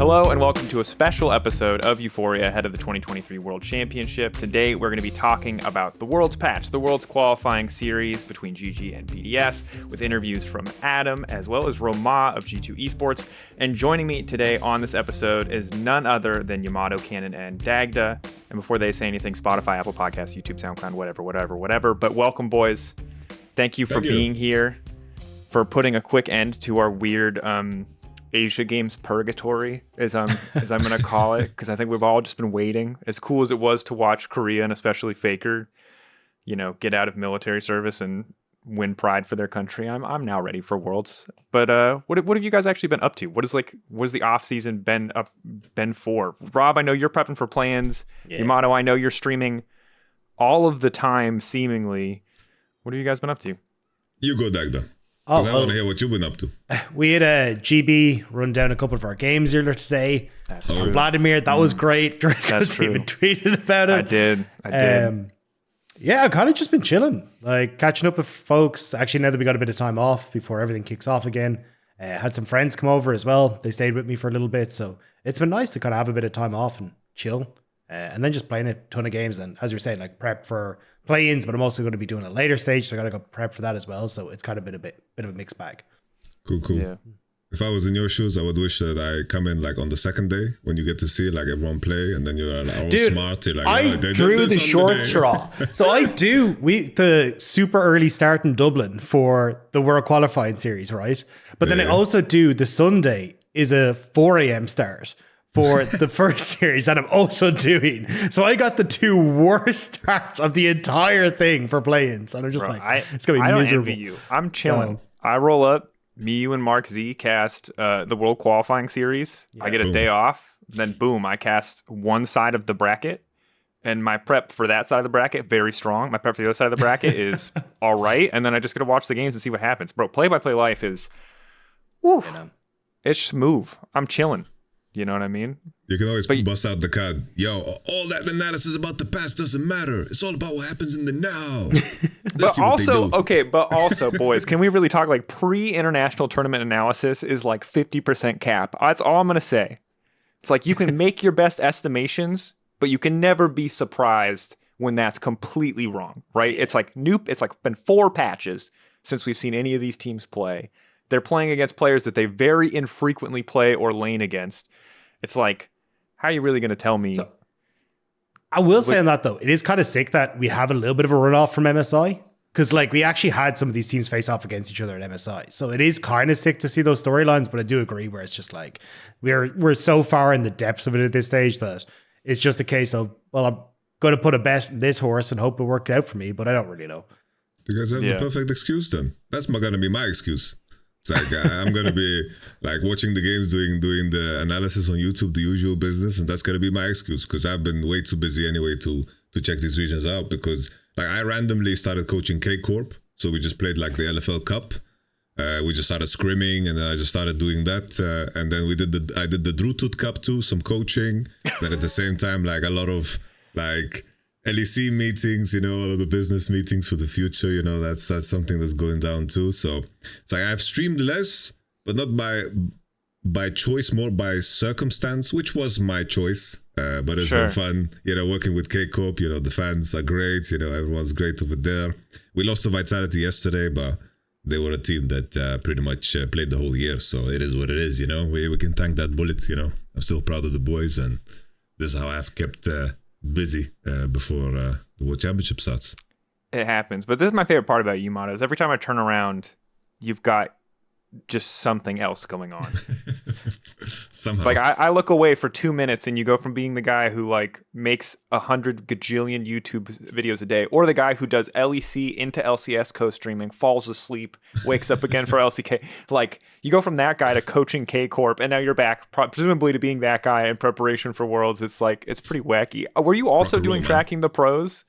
Hello and welcome to a special episode of Euphoria ahead of the 2023 World Championship. Today we're going to be talking about the World's Patch, the World's qualifying series between GG and BDS, with interviews from Adam as well as Romain of G2 Esports. And joining me today on this episode is none other than YamatoCannon and Dagda. And before they say anything, Spotify, Apple Podcasts, YouTube, SoundCloud, whatever. But welcome, boys. Thank you for being here, for putting a quick end to our weird Asia Games purgatory, as I'm going to call it, because I think we've all just been waiting. As cool as it was to watch Korea and especially Faker, get out of military service and win pride for their country, I'm now ready for Worlds. But what have you guys actually been up to? What has the off season been for? Rob, I know you're prepping for plans. Yeah. Yamato, I know you're streaming all of the time, seemingly. What have you guys been up to? You go, Dagda. I want to hear what you've been up to. We had a GB run down a couple of our games earlier today. That's true. Vladimir, that was great. Drakos even tweeted about it. I did. Yeah, I've kind of just been chilling, like catching up with folks. Actually, now that we got a bit of time off before everything kicks off again, had some friends come over as well. They stayed with me for a little bit. So it's been nice to kind of have a bit of time off and chill. And then just playing a ton of games. And as you were saying, like prep for play-ins, but I'm also going to be doing a later stage. So I got to go prep for that as well. So it's kind of been a bit of a mixed bag. Cool. Yeah. If I was in your shoes, I would wish that I come in like on the second day when you get to see like everyone play, and then you're like, all smart. You're like, I drew the short straw. So I do the super early start in Dublin for the World Qualifying Series, right? But then I also do the Sunday is a 4 a.m. start for the first series that I'm also doing. So I got the two worst starts of the entire thing for play-ins. And I'm just it's going to be miserable. I don't envy you. I'm chilling. I roll up. Me, you, and Mark Z cast the World Qualifying Series. Yeah. I get a day off. Then boom, I cast one side of the bracket. And my prep for that side of the bracket, very strong. My prep for the other side of the bracket is all right. And then I just got to watch the games and see what happens. Bro, play-by-play life is, it's smooth. I'm chilling. You know what I mean? You can always bust out the card. Yo, all that analysis about the past doesn't matter. It's all about what happens in the now. but also, boys, can we really talk like pre-international tournament analysis is like 50% cap? That's all I'm going to say. It's like you can make your best estimations, but you can never be surprised when that's completely wrong, right? It's like it's like been 4 patches since we've seen any of these teams play. They're playing against players that they very infrequently play or lane against. It's like, how are you really going to tell me? So, I will say on that, though, it is kind of sick that we have a little bit of a runoff from MSI. Because like we actually had some of these teams face off against each other at MSI. So it is kind of sick to see those storylines. But I do agree where it's just like, we're so far in the depths of it at this stage that it's just a case of, well, I'm going to put a bet in this horse and hope it worked out for me. But I don't really know. You guys have the perfect excuse then. That's going to be my excuse. It's like I'm gonna be like watching the games, doing the analysis on YouTube, the usual business, and that's gonna be my excuse because I've been way too busy anyway to check these regions out. Because like I randomly started coaching K Corp, so we just played like the LFL Cup. We just started scrimming, and then I just started doing that, and then I did the Drutut Cup too, some coaching. Then at the same time, like a lot of like LEC meetings, all of the business meetings for the future, that's something that's going down too. So it's like I've streamed less, but not by choice, more by circumstance, which was my choice. But it's been fun, working with K-Corp, the fans are great, everyone's great over there. We lost to Vitality yesterday, but they were a team that pretty much played the whole year. So it is what it is, we can tank that bullet, I'm still proud of the boys, and this is how I've kept busy before the World Championship starts. It happens. But this is my favorite part about Yamato is every time I turn around, you've got just something else going on. Somehow. Like I look away for 2 minutes and you go from being the guy who like makes 100 gajillion YouTube videos a day, or the guy who does LEC into LCS co-streaming, falls asleep, wakes up again for LCK. Like you go from that guy to coaching K Corp, and now you're back presumably to being that guy in preparation for Worlds. It's like, it's pretty wacky. Were you also doing tracking the pros?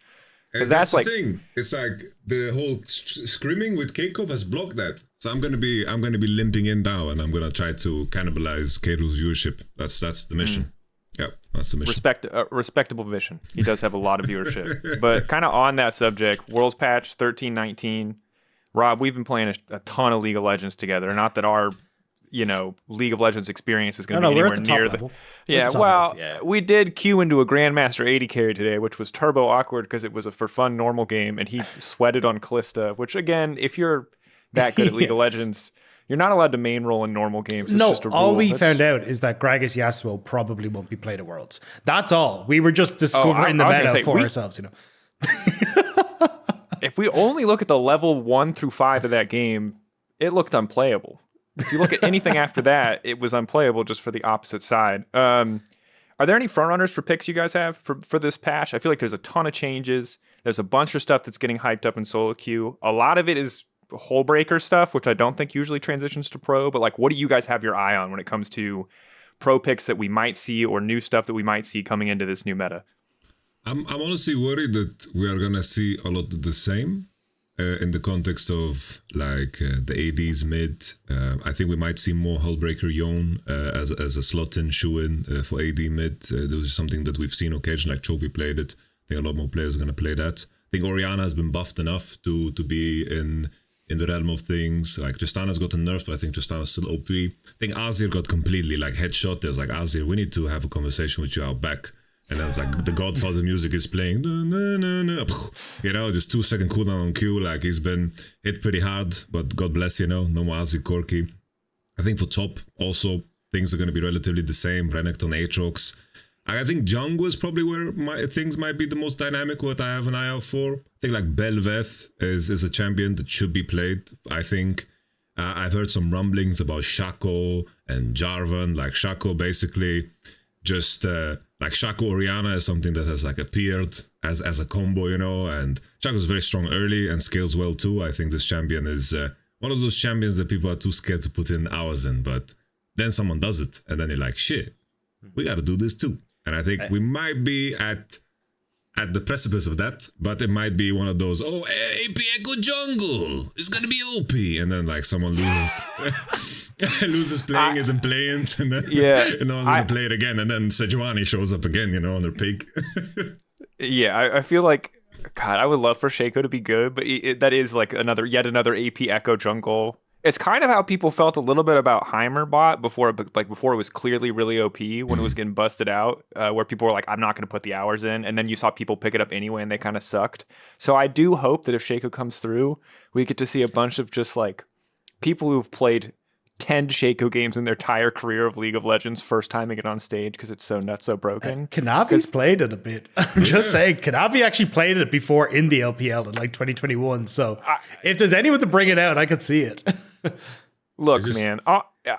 And that's like the thing. It's like the whole scrimming with K-Corp has blocked that. So I'm gonna be limping in now, and I'm gonna try to cannibalize K2's viewership. That's the mission. Yeah, that's the mission. Respectable vision. He does have a lot of viewership. But kind of on that subject, Worlds Patch 13-19. Rob, we've been playing a ton of League of Legends together. Not that our League of Legends experience is going to No, be we're anywhere at the top near level. Yeah, well, we did queue into a Grandmaster 80 carry today, which was turbo awkward because it was a for fun normal game, and he sweated on Callista, which, again, if you're that good at League of Legends, you're not allowed to main roll in normal games. It's just a rule. All we found out is that Gragas Yasuo probably won't be played at Worlds. That's all. We were just discovering the meta for ourselves, If we only look at the level 1 through 5 of that game, it looked unplayable. If you look at anything after that, it was unplayable just for the opposite side. Are there any frontrunners for picks you guys have for this patch? I feel like there's a ton of changes. There's a bunch of stuff that's getting hyped up in solo queue. A lot of it is Hullbreaker stuff, which I don't think usually transitions to pro. But like, what do you guys have your eye on when it comes to pro picks that we might see or new stuff that we might see coming into this new meta? I'm honestly worried that we are gonna see a lot of the same. In the context of the AD's mid, I think we might see more Hullbreaker Yon as a slot-in shoe-in for AD mid. This is something that we've seen occasionally, like Chovy played it. I think a lot more players are going to play that. I think Orianna has been buffed enough to be in the realm of things. Like Tristana's gotten nerfed, but I think Tristana's still OP. I think Azir got completely headshot. There's Azir, we need to have a conversation with you out back. And then it's the Godfather music is playing. Just 2-second cooldown on Q. He's been hit pretty hard, but God bless, no more Azir Corki. I think for top, also, things are going to be relatively the same. Renekton, Aatrox. I think jungle is probably where things might be the most dynamic, what I have an eye out for. I think Belveth is a champion that should be played. I think I've heard some rumblings about Shaco and Jarvan. Shaco basically just... Shaco Orianna is something that has appeared as a combo, and Shaco's very strong early and scales well too. I think this champion is one of those champions that people are too scared to put in hours in, but then someone does it and then you're like, shit, we got to do this too. And I think we might be at the precipice of that, but it might be one of those, AP Echo Jungle is going to be OP, and then someone loses playing it in play-ins, and then no one's going to play it again, and then Sejuani shows up again, on their peak. I feel like, God, I would love for Shaco to be good, but that is yet another AP Echo Jungle. It's kind of how people felt a little bit about Heimerbot before it was clearly really OP when it was getting busted out, where people were like, I'm not going to put the hours in. And then you saw people pick it up anyway and they kind of sucked. So I do hope that if Shaco comes through, we get to see a bunch of just people who've played 10 Shaco games in their entire career of League of Legends first timing it on stage because it's so nuts, so broken. Kanavi's played it a bit. I'm just saying, Kanavi actually played it before in the LPL in 2021. So if there's anyone to bring it out, I could see it. Look, man,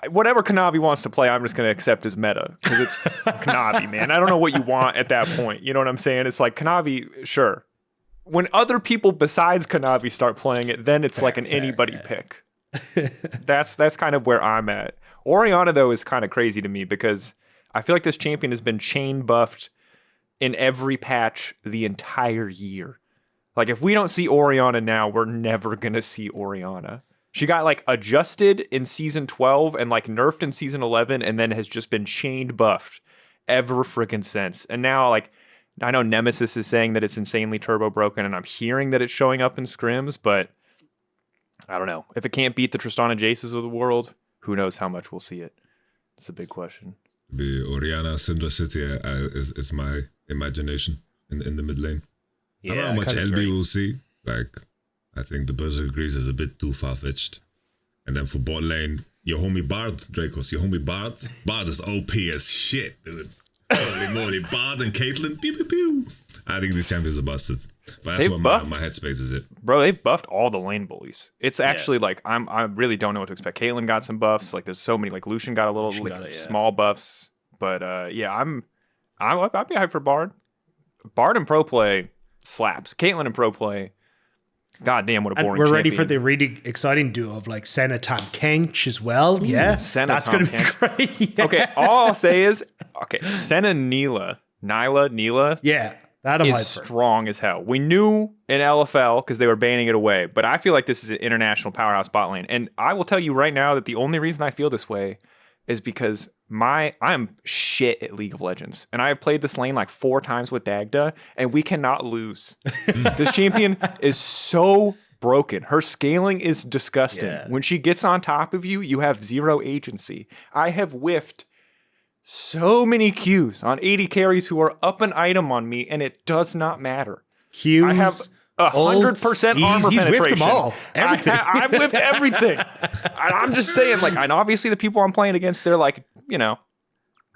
whatever Kanavi wants to play, I'm just going to accept his meta because it's Kanavi, man. I don't know what you want at that point. You know what I'm saying? It's Kanavi, sure. When other people besides Kanavi start playing it, then it's an anybody pick. That's kind of where I'm at. Orianna, though, is kind of crazy to me because I feel like this champion has been chain buffed in every patch the entire year. If we don't see Orianna now, we're never going to see Orianna. She got adjusted in season 12 and nerfed in season 11 and then has just been chained buffed ever freaking since. And now I know Nemesis is saying that it's insanely turbo broken and I'm hearing that it's showing up in scrims, but I don't know. If it can't beat the Tristana Jaces of the world, who knows how much we'll see it. It's a big question. Be Orianna, Syndra City is my imagination in the mid lane. I don't know how much LB we'll see. I think the Berserker Grease is a bit too far-fetched. And then for bot lane, your homie Bard, Drakos, your homie Bard. Bard is OP as shit, dude. Holy moly, Bard and Caitlyn, pew pew pew. I think these champions are busted. But that's what my headspace is it. Bro, they've buffed all the lane bullies. It's actually I really don't know what to expect. Caitlyn got some buffs. There's so many. Lucian got a little small buffs. But I'd be hyped for Bard. Bard in pro play slaps. Caitlyn in pro play. God damn, what a boring champion. We're ready champion. for the really exciting duo of Senna Tom Kench as well. Yeah, Senna that's going to be great. Yeah. Okay, all I'll say is, Senna Nyla. Yeah, that is strong as hell. We knew in LFL because they were banning it away, but I feel like this is an international powerhouse bot lane. And I will tell you right now that the only reason I feel this way is because I'm shit at League of Legends. And I have played this lane 4 times with Dagda, and we cannot lose. This champion is so broken. Her scaling is disgusting. Yeah. When she gets on top of you, you have zero agency. I have whiffed so many Qs on 80 carries who are up an item on me, and it does not matter. Hughes, I have 100% armor he's penetration. whiffed them all. Everything. I whiffed everything. I'm just saying, like, and obviously the people I'm playing against, they're like, you know,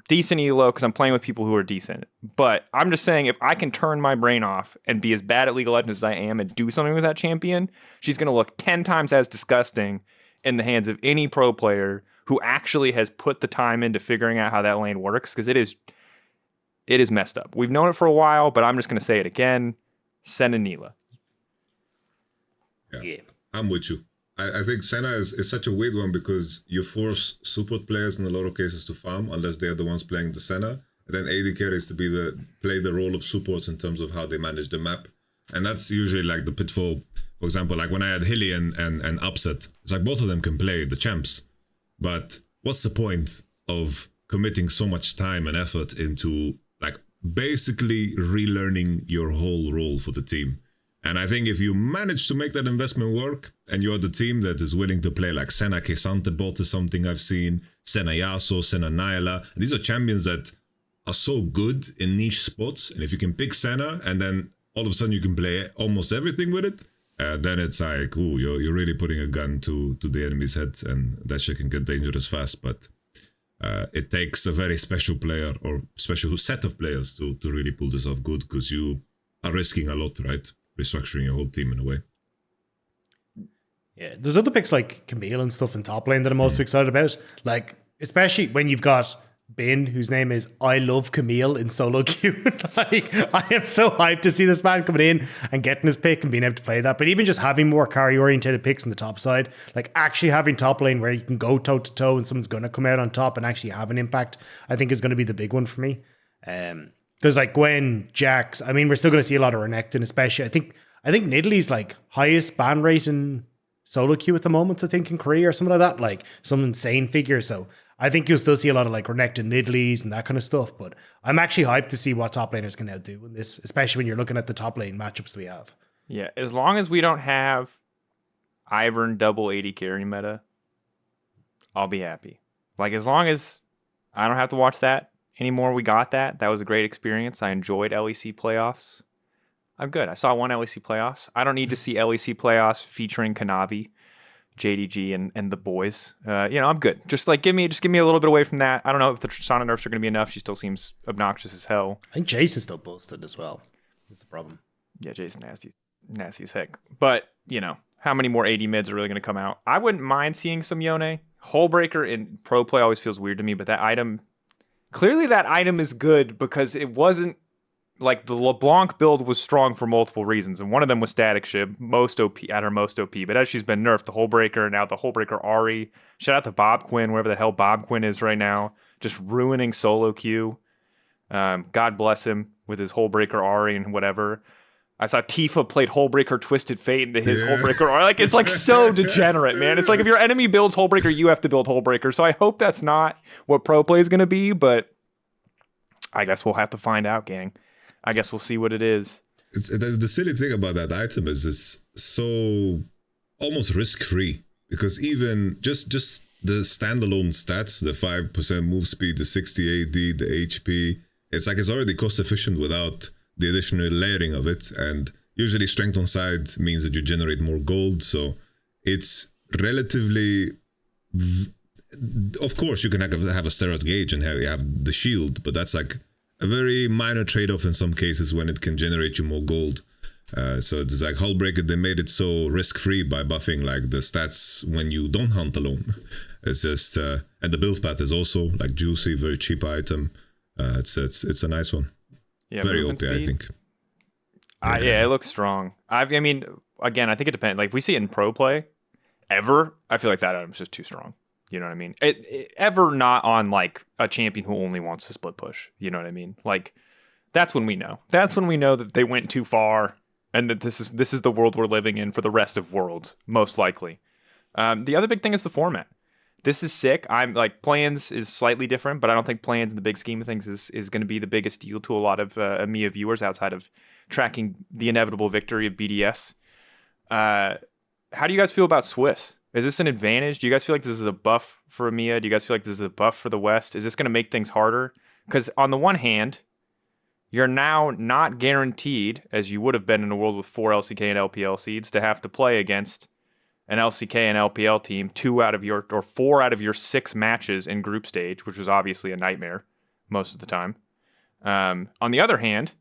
decent elo because I'm playing with people who are decent. But I'm just saying, if I can turn my brain off and be as bad at League of Legends as I am and do something with that champion, she's going to look 10 times as disgusting in the hands of any pro player who actually has put the time into figuring out how that lane works, because it is messed up. We've known it for a while, but I'm just going to say it again. Senna Neela. Yeah. I'm with you. I think Senna is such a weird one because you force support players in a lot of cases to farm unless they're the ones playing the Senna. And then AD carries to play the role of supports in terms of how they manage the map. And that's usually like the pitfall. For example, like when I had Hilly and Upset, it's like both of them can play the champs. But what's the point of committing so much time and effort into like basically relearning your whole role for the team? And I think if you manage to make that investment work and you're the team that is willing to play like Senna Kesante bot is something I've seen, Senna Yasuo, Senna Nyla, these are champions that are so good in niche spots. And if you can pick Senna and then all of a sudden you can play almost everything with it, then it's like, ooh, you're really putting a gun to the enemy's head, and that shit can get dangerous fast. But it takes a very special player or special set of players to really pull this off good, because you are risking a lot, right? Restructuring your whole team in a way. Yeah, there's other picks like Camille and stuff in top lane that I'm most excited about. Like, especially when you've got Bin, whose name is I Love Camille in solo queue. Like, I am so hyped to see this man coming in and getting his pick and being able to play that. But even just having more carry oriented picks on the top side, like actually having top lane where you can go toe to toe and someone's going to come out on top and actually have an impact, I think is going to be the big one for me. Because like Gwen, Jax, I mean, we're still going to see a lot of Renekton, especially. I think Nidalee's like highest ban rate in solo queue at the moment, I think, in Korea or something like that, like some insane figure. So I think you'll still see a lot of like Renekton Nidalees and that kind of stuff. But I'm actually hyped to see what top laners can now do in this, especially when you're looking at the top lane matchups we have. Yeah, as long as we don't have Ivern double 80 carry meta, I'll be happy. Like, as long as I don't have to watch that anymore, we got that. That was a great experience. I enjoyed LEC playoffs. I'm good. I saw one LEC playoffs. I don't need to see LEC playoffs featuring Kanavi, JDG, and the boys. I'm good. Just give me a little bit away from that. I don't know if the Tristana nerfs are going to be enough. She still seems obnoxious as hell. I think Jace is still busted as well. That's the problem. Yeah, Jace nasty as heck. But, how many more AD mids are really going to come out? I wouldn't mind seeing some Yone. Hullbreaker in pro play always feels weird to me, but that item... Clearly that item is good because it wasn't like the LeBlanc build was strong for multiple reasons. And one of them was Static Shib, most OP at her most OP. But as she's been nerfed, the Hullbreaker, now the Hullbreaker Ari. Shout out to Bob Quinn, wherever the hell Bob Quinn is right now. Just ruining solo queue. God bless him with his Hullbreaker Ari and whatever. I saw Tifa played Hullbreaker Twisted Fate into his Hullbreaker Ari. Like, it's like so degenerate, man. It's like if your enemy builds Hullbreaker, you have to build Hullbreaker. So I hope that's not what pro play is going to be, but I guess we'll have to find out, gang. I guess we'll see what it is. The silly thing about that item is it's so almost risk-free, because even just the standalone stats, the 5% move speed, the 60 AD, the HP, it's like it's already cost-efficient without the additional layering of it. And usually strength on side means that you generate more gold, so it's relatively... Of course, you can have a steroid gauge and have the shield, but that's like a very minor trade-off in some cases when it can generate you more gold. So it's like Hullbreaker, they made it so risk-free by buffing like the stats when you don't hunt alone. It's just and the build path is also like juicy, very cheap item. It's a nice one. Yeah, very OP, I think. Yeah, it looks strong. I mean, again, I think it depends. Like, if we see it in pro play, ever, I feel like that item's just too strong. You know what I mean? Ever not on like a champion who only wants to split push. You know what I mean? Like, that's when we know. That's when we know that they went too far, and that this is the world we're living in for the rest of worlds, most likely. The other big thing is the format. This is sick. I'm like, plans is slightly different, but I don't think plans in the big scheme of things is going to be the biggest deal to a lot of EMEA viewers outside of tracking the inevitable victory of BDS. how do you guys feel about Swiss? Is this an advantage? Do you guys feel like this is a buff for EMEA? Do you guys feel like this is a buff for the West? Is this going to make things harder? Because on the one hand, you're now not guaranteed, as you would have been in a world with 4 LCK and LPL seeds, to have to play against an LCK and LPL team 4 out of your 6 matches in group stage, which was obviously a nightmare most of the time. On the other hand,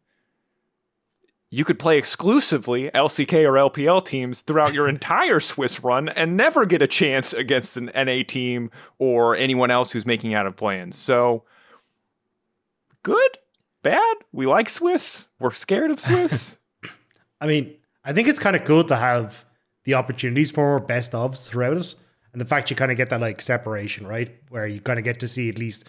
you could play exclusively LCK or LPL teams throughout your entire Swiss run and never get a chance against an NA team or anyone else who's making out of plans. So, good? Bad? We like Swiss? We're scared of Swiss? I mean, I think it's kind of cool to have the opportunities for best ofs throughout it. And the fact you kind of get that like separation, right? Where you kind of get to see at least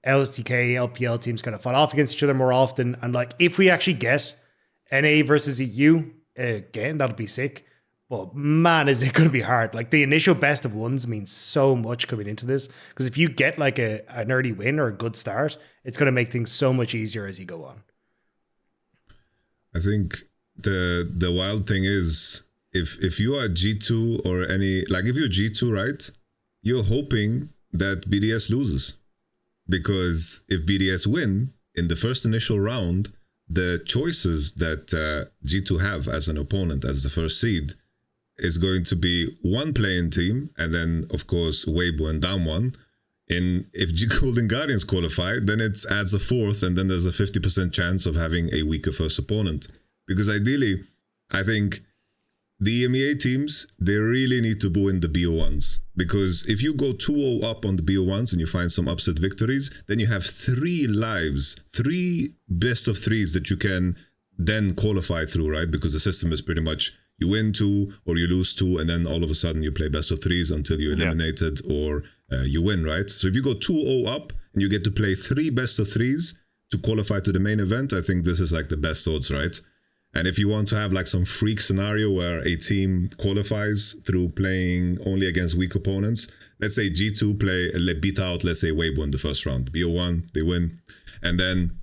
LCK, LPL teams kind of fight off against each other more often. And like, if we actually get NA versus EU, again, that'll be sick. But man, is it going to be hard. Like the initial best of ones means so much coming into this. Because if you get like an early win or a good start, it's going to make things so much easier as you go on. I think the wild thing is, if you are G2 or if you're G2, right, you're hoping that BDS loses. Because if BDS win in the first initial round, the choices that G2 have as an opponent, as the first seed, is going to be one playing team, and then, of course, Weibo and Damwon. And if Golden Guardians qualify, then it adds a 4th, and then there's a 50% chance of having a weaker first opponent. Because ideally, I think the EMEA teams, they really need to win the BO1s. Because if you go 2-0 up on the BO1s and you find some upset victories, then you have 3 lives, 3 best of 3s that you can then qualify through, right? Because the system is pretty much you win 2 or you lose 2, and then all of a sudden you play best of 3s until you're eliminated or you win, right? So if you go 2-0 up and you get to play 3 best of 3s to qualify to the main event, I think this is like the best odds, right? And if you want to have like some freak scenario where a team qualifies through playing only against weak opponents, let's say G2 beat out, let's say Weibo in the first round. BO1, they win. And then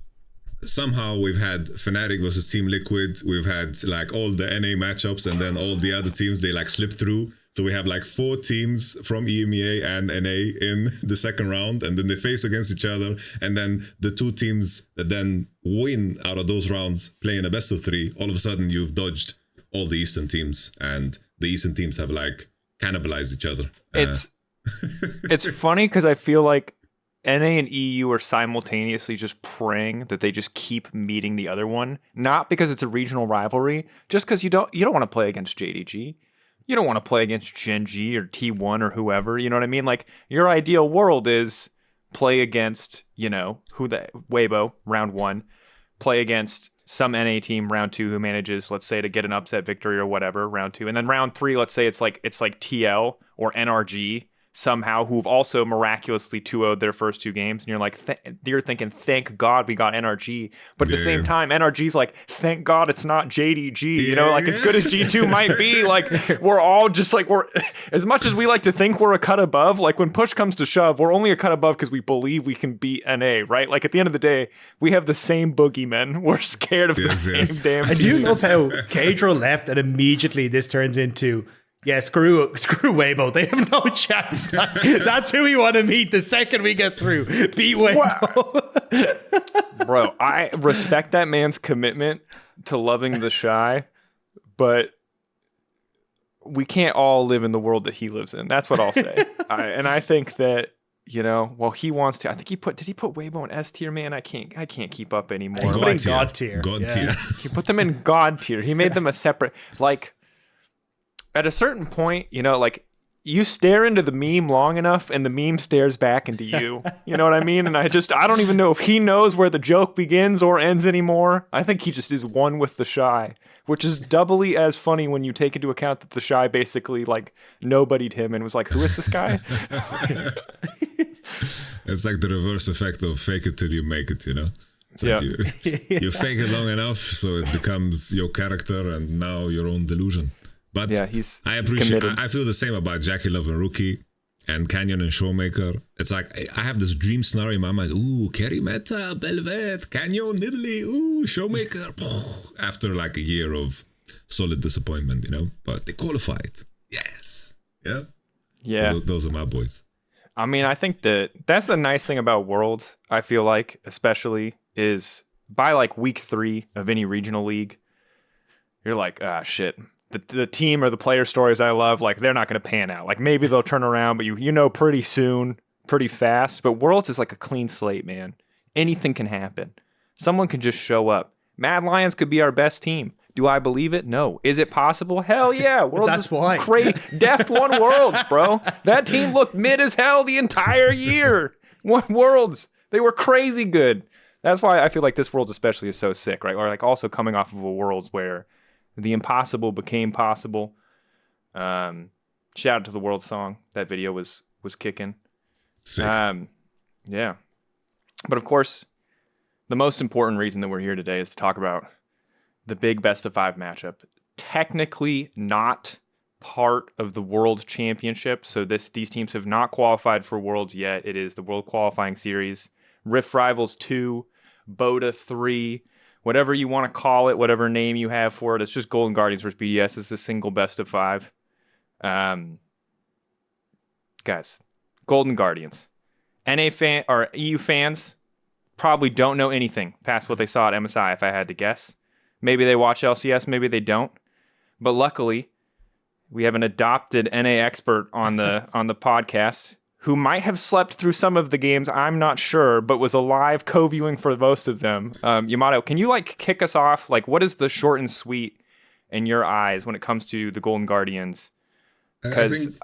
somehow we've had Fnatic versus Team Liquid. We've had like all the NA matchups, and then all the other teams, they like slip through. So we have like 4 teams from EMEA and NA in the second round, and then they face against each other. And then the 2 teams that then win out of those rounds playing a best of 3, all of a sudden you've dodged all the Eastern teams, and the Eastern teams have like cannibalized each other. It's funny because I feel like NA and EU are simultaneously just praying that they just keep meeting the other one, not because it's a regional rivalry, just because you don't want to play against JDG. You don't want to play against Gen.G or T1 or whoever, you know what I mean? Like, your ideal world is play against, Weibo, round 1, play against some NA team, round 2, who manages, let's say, to get an upset victory or whatever, round 2. And then round 3, let's say it's like TL or NRG, somehow, who've also miraculously 2-0'd their first 2 games, and you're like, you're thinking, thank God we got NRG, but at the same time, NRG's like, thank God it's not JDG, as good as G2 might be, like, we're all just like, we're, as much as we like to think we're a cut above, like, when push comes to shove, we're only a cut above because we believe we can beat NA, right? Like, at the end of the day, we have the same boogeymen, we're scared of the same damn I do love how Kadro left, and immediately this turns into, yeah, screw Weibo. They have no chance. That's who we want to meet the second we get through. Beat Weibo. Bro, I respect that man's commitment to loving the shy, but we can't all live in the world that he lives in. That's what I'll say. I think that, he wants to. I think did he put Weibo in S tier, man? I can't keep up anymore. God tier. God tier. He put them in God tier. He made them a separate, like, at a certain point, you stare into the meme long enough and the meme stares back into you. You know what I mean? And I don't even know if he knows where the joke begins or ends anymore. I think he just is one with the shy, which is doubly as funny when you take into account that the shy basically like nobodied him and was like, who is this guy? It's like the reverse effect of fake it till you make it, It's like you fake it long enough so it becomes your character and now your own delusion. But I appreciate. I feel the same about Jackie Love and Rookie and Canyon and Showmaker. It's like I have this dream scenario in my mind. Ooh, Kerry Meta, Belvet, Canyon, Nidalee, ooh, Showmaker. After like a year of solid disappointment, But they qualified. Yes. Yeah. Yeah. Those are my boys. I mean, I think that's the nice thing about Worlds, I feel like, especially, is by like week 3 of any regional league, you're like, shit. The team or the player stories I love, like, they're not going to pan out. Like, maybe they'll turn around, but you know pretty soon, pretty fast. But Worlds is like a clean slate, man. Anything can happen. Someone can just show up. Mad Lions could be our best team. Do I believe it? No. Is it possible? Hell yeah. Worlds That's why. Great. Deft won Worlds, bro. That team looked mid as hell the entire year. Won Worlds. They were crazy good. That's why I feel like this Worlds especially is so sick, right? Or like also coming off of a Worlds where the impossible became possible. Shout out to the World song. That video was kicking. Sick. Yeah. But of course, the most important reason that we're here today is to talk about the big best of 5 matchup. Technically not part of the World Championship, so these teams have not qualified for Worlds yet. It is the World Qualifying Series. Rift Rivals 2, Boda 3, whatever you want to call it, whatever name you have for it. It's just Golden Guardians versus BDS. It's a single best of 5. Guys, Golden Guardians. NA fan or EU fans probably don't know anything past what they saw at MSI, if I had to guess. Maybe they watch LCS, maybe they don't. But luckily, we have an adopted NA expert on the podcast who might have slept through some of the games, I'm not sure, but was alive co-viewing for most of them. Yamato, can you like kick us off? Like, what is the short and sweet in your eyes when it comes to the Golden Guardians? I think,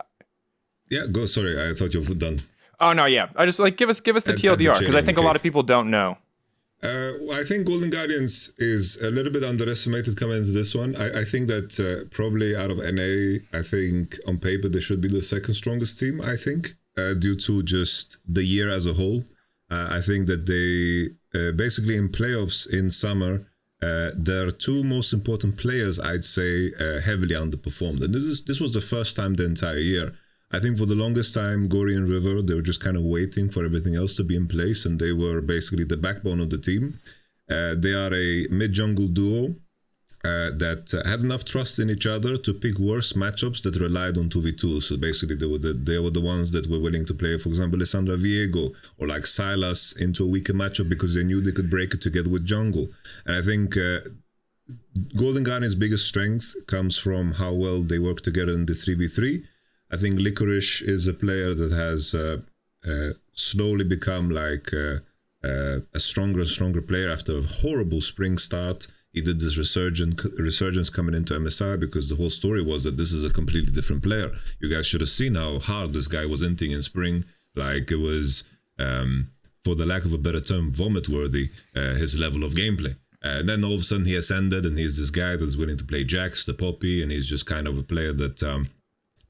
go. Sorry, I thought you were done. Oh no, yeah. I just like give us the TLDR because I think a lot of people don't know. I think Golden Guardians is a little bit underestimated coming into this one. I think that probably out of NA, I think on paper they should be the second strongest team, I think, due to just the year as a whole. I think that they basically in playoffs in summer, their 2 most important players, I'd say, heavily underperformed. And this was the first time the entire year. I think for the longest time, Gory and River, they were just kind of waiting for everything else to be in place, and they were basically the backbone of the team. They are a mid-jungle duo that had enough trust in each other to pick worse matchups that relied on 2v2. So basically, they were the ones that were willing to play, for example, Lissandra Viego or like Silas into a weaker matchup because they knew they could break it together with jungle. And I think Golden Guardians' biggest strength comes from how well they work together in the 3v3. I think Licorice is a player that has slowly become like a stronger and stronger player after a horrible spring start. He did this resurgence coming into MSI because the whole story was that this is a completely different player. You guys should have seen how hard this guy was inting in spring. Like it was, for the lack of a better term, vomit-worthy, his level of gameplay. And then all of a sudden he ascended and he's this guy that's willing to play Jax, the Poppy, and he's just kind of a player that...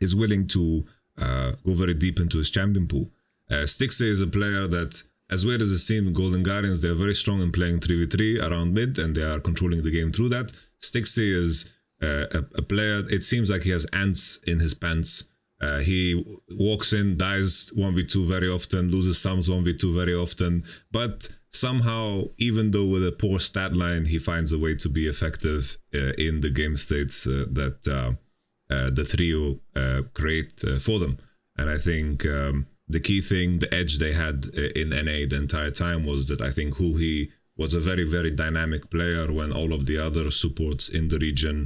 is willing to go very deep into his champion pool. Stixie is a player that, as weird as it seems, Golden Guardians, they're very strong in playing 3v3 around mid, and they are controlling the game through that. Stixie is a player, it seems like he has ants in his pants. He walks in, dies 1v2 very often, loses some 1v2 very often, but somehow, even though with a poor stat line, he finds a way to be effective in the game states that... the trio create for them. And I think the key thing, the edge they had in NA the entire time was that I think Huhi was a very, very dynamic player when all of the other supports in the region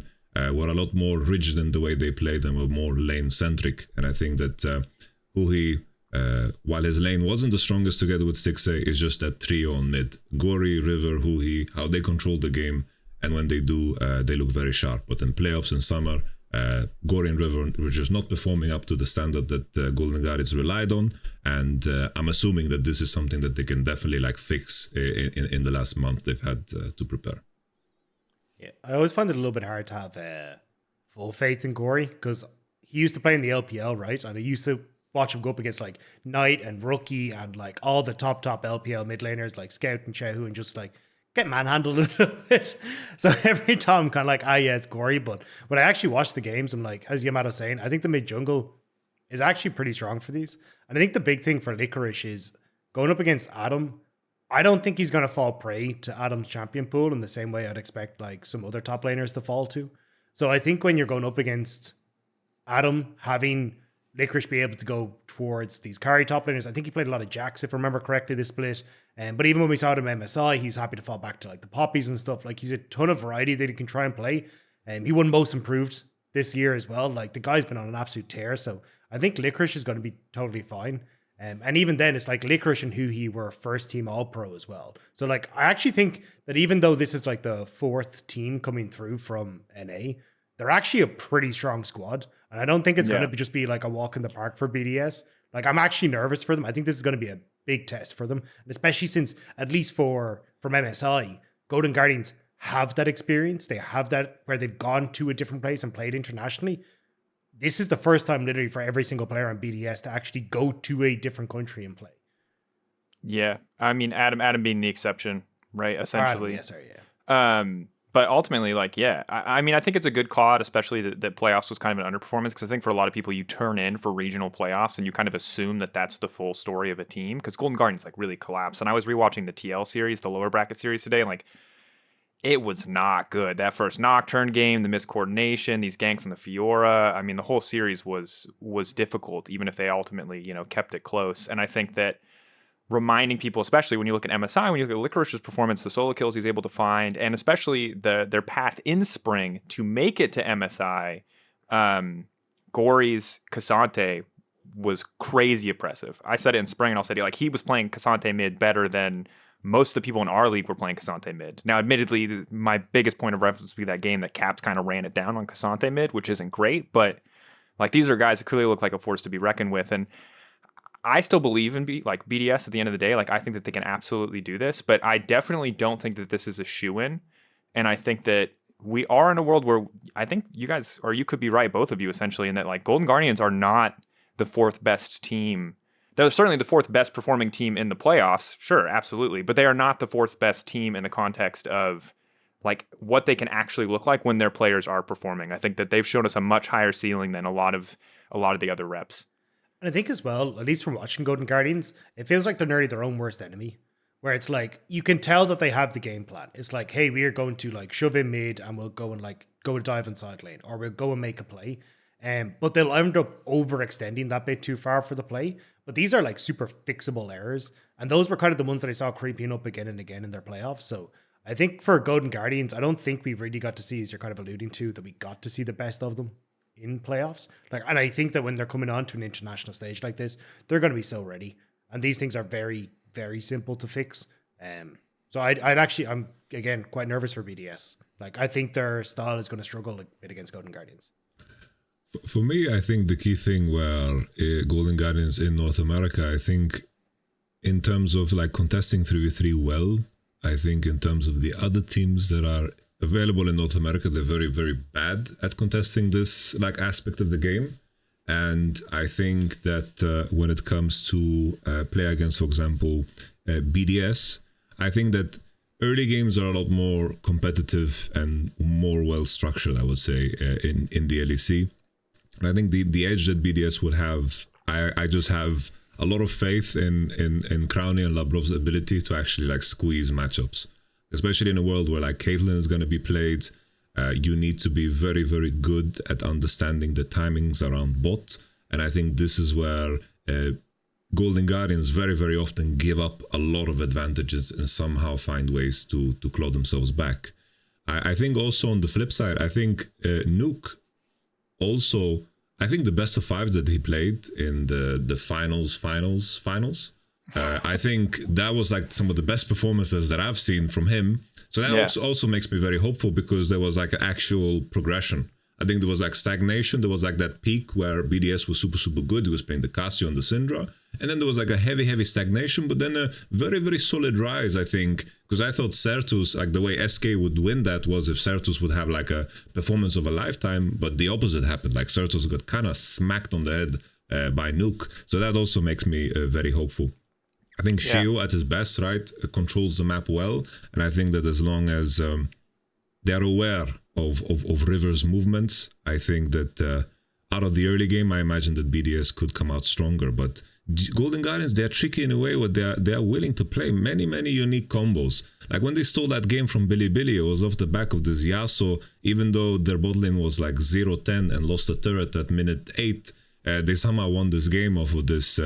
were a lot more rigid in the way they played and were more lane-centric. And I think that Huhi, while his lane wasn't the strongest together with Stixie, is just that trio on mid. Gory, River, Huhi, how they control the game. And when they do, they look very sharp. But in playoffs in summer, Gory and River were just not performing up to the standard that Golden Guardians relied on, and I'm assuming that this is something that they can definitely like fix in the last month they've had to prepare. Yeah, I always find it a little bit hard to have full faith in Gory because he used to play in the LPL, right? And I used to watch him go up against like Knight and Rookie and like all the top LPL mid laners like Scout and Shehu and just like get manhandled a little bit. So every time I'm kind of like, yeah, it's Gory. But when I actually watch the games, I'm like, as Yamato saying, I think the mid jungle is actually pretty strong for these. And I think the big thing for Licorice is going up against Adam. I don't think he's going to fall prey to Adam's champion pool in the same way I'd expect like some other top laners to fall to. So I think when you're going up against Adam having Licorice be able to go towards these carry top laners. I think he played a lot of Jacks, if I remember correctly, this split. But even when we saw him MSI, he's happy to fall back to like the poppies and stuff. Like he's a ton of variety that he can try and play. He won most improved this year as well. Like the guy's been on an absolute tear. So I think Licorice is going to be totally fine. And even then, it's like Licorice and Huhi were first team All-Pro as well. So like I actually think that even though this is like the fourth team coming through from NA, they're actually a pretty strong squad. And I don't think it's going to just be like a walk in the park for BDS. Like I'm actually nervous for them. I think this is going to be a big test for them. And especially since, at least from MSI, Golden Guardians have that experience. They have that where they've gone to a different place and played internationally. This is the first time literally for every single player on BDS to actually go to a different country and play. Yeah. I mean, Adam being the exception, right? Essentially. But ultimately, like, yeah, I mean, I think it's a good call out, especially that playoffs was kind of an underperformance, because I think for a lot of people, you turn in for regional playoffs and you kind of assume that that's the full story of a team, because Golden Guardians like really collapsed. And I was rewatching the TL series, the lower bracket series today, and like, it was not good. That first Nocturne game, the miscoordination, these ganks on the Fiora. I mean, the whole series was difficult, even if they ultimately, kept it close. And I think that reminding people, especially when you look at MSI, when you look at Licorice's performance, the solo kills he's able to find, and especially their path in spring to make it to MSI, Gory's Cassante was crazy impressive. I said it in spring, and I'll say it, like, he was playing Cassante mid better than most of the people in our league were playing Cassante mid. Now, admittedly, my biggest point of reference would be that game that Caps kind of ran it down on Cassante mid, which isn't great, but like these are guys that clearly look like a force to be reckoned with. And I still believe in BDS at the end of the day. Like, I think that they can absolutely do this, but I definitely don't think that this is a shoo-in. And I think that we are in a world where I think you guys, or you could be right, both of you essentially, in that like Golden Guardians are not the fourth best team. They're certainly the fourth best performing team in the playoffs. Sure, absolutely. But they are not the fourth best team in the context of like what they can actually look like when their players are performing. I think that they've shown us a much higher ceiling than a lot of the other reps. And I think as well, at least from watching Golden Guardians, it feels like they're nearly their own worst enemy. Where it's like, you can tell that they have the game plan. It's like, hey, we are going to like shove in mid and we'll go and like go and dive inside lane, or we'll go and make a play. But they'll end up overextending that bit too far for the play. But these are like super fixable errors. And those were kind of the ones that I saw creeping up again and again in their playoffs. So I think for Golden Guardians, I don't think we've really got to see, as you're kind of alluding to, that we got to see the best of them in playoffs. Like, and I think that when they're coming on to an international stage like this, they're going to be so ready. And these things are very, very simple to fix. So I'm again quite nervous for BDS. Like, I think their style is going to struggle a bit against Golden Guardians. For me, I think the key thing where Golden Guardians in North America, I think in terms of like contesting 3v3 well, I think in terms of the other teams that are available in North America, they're very, very bad at contesting this like aspect of the game. And I think that when it comes to play against, for example, BDS, I think that early games are a lot more competitive and more well structured, I would say, in the LEC. And I think the edge that BDS would have, I just have a lot of faith in Crownie and Labrov's ability to actually like squeeze matchups, especially in a world where like Caitlyn is going to be played. You need to be very, very good at understanding the timings around bot. And I think this is where Golden Guardians very, very often give up a lot of advantages and somehow find ways to claw themselves back. I think also on the flip side, I think Nuke also, I think the best of five that he played in the finals, I think that was like some of the best performances that I've seen from him. So that also makes me very hopeful, because there was like an actual progression. I think there was like stagnation. There was like that peak where BDS was super, super good. He was playing the Cassio and the Syndra. And then there was like a heavy, heavy stagnation, but then a very, very solid rise, I think. Because I thought Certus, like the way SK would win that was if Certus would have like a performance of a lifetime, but the opposite happened. Like Certus got kind of smacked on the head by Nuke. So that also makes me very hopeful. I think Shio at his best, right, controls the map well. And I think that as long as they're aware of River's movements, I think that out of the early game, I imagine that BDS could come out stronger. But Golden Guardians, they're tricky in a way where they are willing to play many, many unique combos. Like when they stole that game from Billy, it was off the back of this Yasuo. Even though their bot lane was like 0-10 and lost a turret at minute 8, they somehow won this game off of this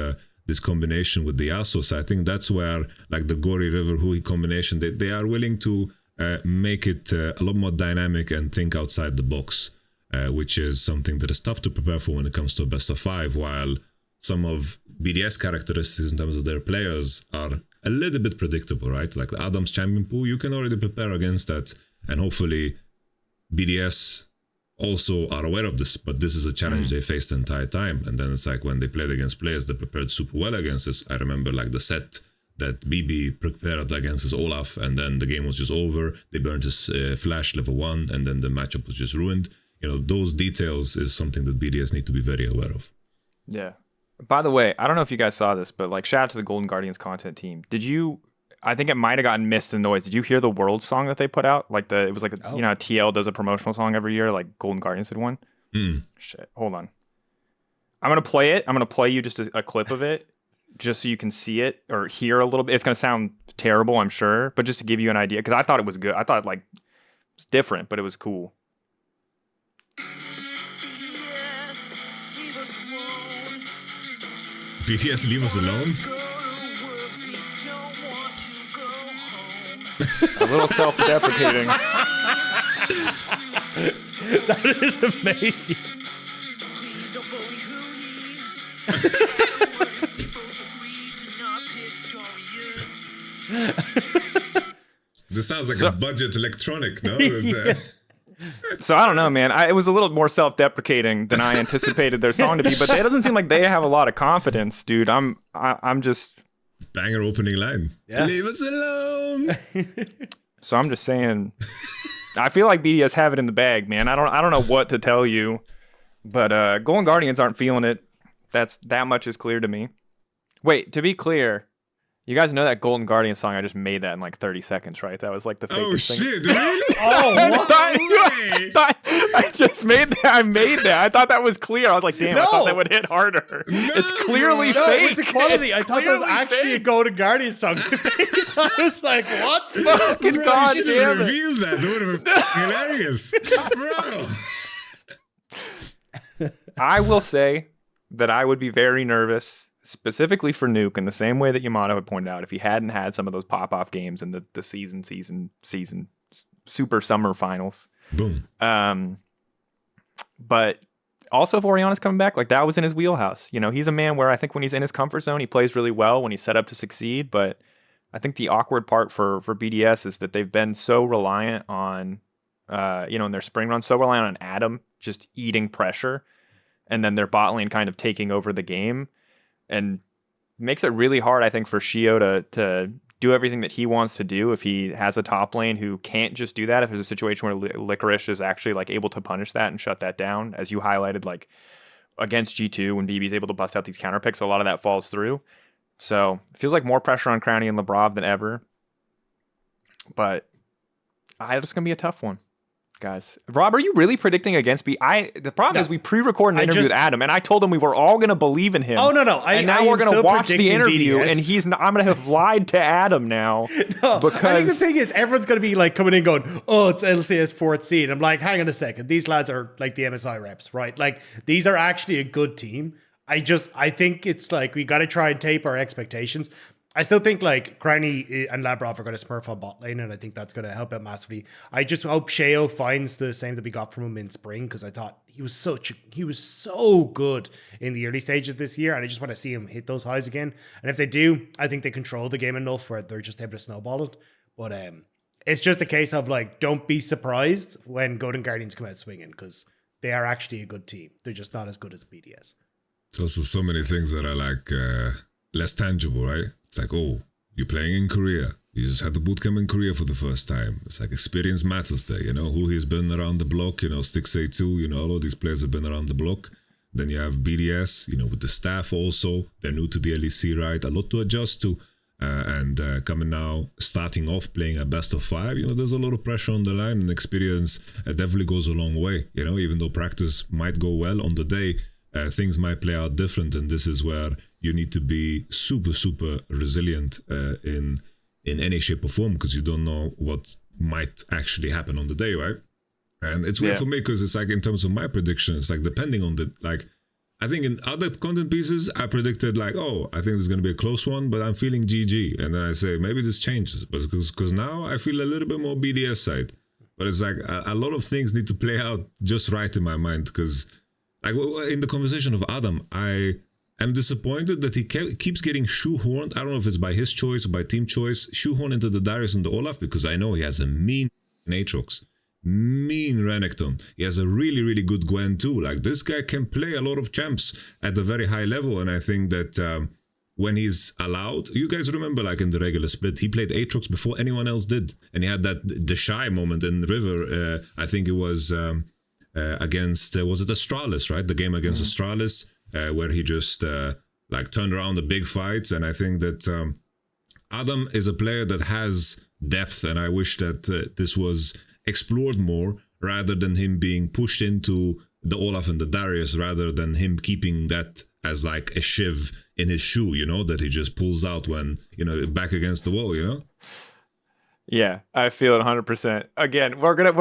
combination with the Yasuo. So I think that's where, like the Gory River Hui combination, they are willing to make it a lot more dynamic and think outside the box, which is something that is tough to prepare for when it comes to a best of 5, while some of BDS characteristics in terms of their players are a little bit predictable, right? Like the Adam's champion pool, you can already prepare against that, and hopefully BDS also are aware of this, but this is a challenge they faced the entire time. And then it's like when they played against players that prepared super well against this. I remember like the set that BB prepared against his Olaf, and then the game was just over. They burned his flash level 1, and then the matchup was just ruined. You know, those details is something that BDS need to be very aware of. Yeah. By the way, I don't know if you guys saw this, but like shout out to the Golden Guardians content team. I think it might have gotten missed in the noise. Did you hear the World song that they put out? Like it was like you know, TL does a promotional song every year, like Golden Guardians did one. Shit, hold on. I'm gonna play it. I'm gonna play you just a clip of it, just so you can see it or hear a little bit. It's gonna sound terrible, I'm sure, but just to give you an idea, because I thought it was good. I thought like it's different, but it was cool. BDS, leave us alone. A little self-deprecating. That is amazing. This sounds like a budget electronic, no? So I don't know, man. It was a little more self-deprecating than I anticipated their song to be, but it doesn't seem like they have a lot of confidence, dude. I'm just banger opening line. Yeah. Leave us alone. So I'm just saying, I feel like BDS have it in the bag, man. I don't know what to tell you, but Golden Guardians aren't feeling it. That much is clear to me. Wait, to be clear, you guys know that Golden Guardian song? I just made that in like 30 seconds, right? That was like the fakest thing. Oh shit! Really? I just made that. I made that. I thought that was clear. I was like, damn, I thought that would hit harder. It's clearly fake. It's the quality. I thought that was actually a Golden Guardian song. I was like, what? Fucking bro, god you damn it. Revealed that. That would have been hilarious. Bro. I will say that I would be very nervous, specifically for Nuke, in the same way that Yamato had pointed out, if he hadn't had some of those pop-off games in the season super summer finals. Boom. But also if Oriana's coming back, like that was in his wheelhouse. You know, he's a man where I think when he's in his comfort zone, he plays really well when he's set up to succeed. But I think the awkward part for BDS is that they've been so reliant on, in their spring run, so reliant on Adam just eating pressure, and then their bot lane kind of taking over the game, and makes it really hard, I think, for Shio to do everything that he wants to do if he has a top lane who can't just do that. If there's a situation where Licorice is actually like able to punish that and shut that down, as you highlighted, like against G2 when BB's able to bust out these counter picks, a lot of that falls through. So it feels like more pressure on Crownie and Lebrov than ever. But it's going to be a tough one, guys. Rob, are you really predicting against B? The problem is we pre-recorded an interview with Adam, and I told him we were all going to believe in him. Oh, no. And now we're going to watch the interview, BDS. And I'm going to have lied to Adam now. No, because I think the thing is, everyone's going to be like coming in going, oh, it's LCS 4th seed. I'm like, hang on a second. These lads are like the MSI reps, right? Like, these are actually a good team. I think it's like we got to try and tape our expectations. I still think like Crownie and Labrov are going to smurf on bot lane, and I think that's going to help out massively. I just hope Sheo finds the same that we got from him in spring, because I thought he was so good in the early stages this year, and I just want to see him hit those highs again. And if they do, I think they control the game enough where they're just able to snowball it. But it's just a case of like, don't be surprised when Golden Guardians come out swinging, because they are actually a good team. They're just not as good as BDS. It's also so many things that are like less tangible, right? It's like, oh, you're playing in Korea. You just had the bootcamp in Korea for the first time. It's like experience matters there, who he's been around the block, Stix82, all of these players have been around the block. Then you have BDS, with the staff also. They're new to the LEC, right? A lot to adjust to. and coming now, starting off playing a best of 5, there's a lot of pressure on the line, and experience definitely goes a long way. Even though practice might go well on the day, things might play out different, and this is where you need to be super, super resilient in any shape or form, because you don't know what might actually happen on the day, right? And it's weird for me, because it's like, in terms of my prediction, it's like depending on I think in other content pieces, I predicted I think there's going to be a close one, but I'm feeling GG. And then I say, maybe this changes. But because now I feel a little bit more BDS side. But it's like a lot of things need to play out just right in my mind. Because in the conversation of Adam, I am disappointed that he keeps getting shoehorned. I don't know if it's by his choice or by team choice, shoehorned into the Darius and the Olaf, because I know he has a mean Aatrox. Mean Renekton. He has a really, really good Gwen too. This guy can play a lot of champs at a very high level, and I think that when he's allowed, you guys remember in the regular split, he played Aatrox before anyone else did, and he had the shy moment in River. I think it was against was it Astralis, right? The game against Astralis, where he just turned around the big fights, and I think that Adam is a player that has depth, and I wish that this was explored more, rather than him being pushed into the Olaf and the Darius, rather than him keeping that as a shiv in his shoe, that he just pulls out when, back against the wall, Yeah, I feel it 100%. Again, we're just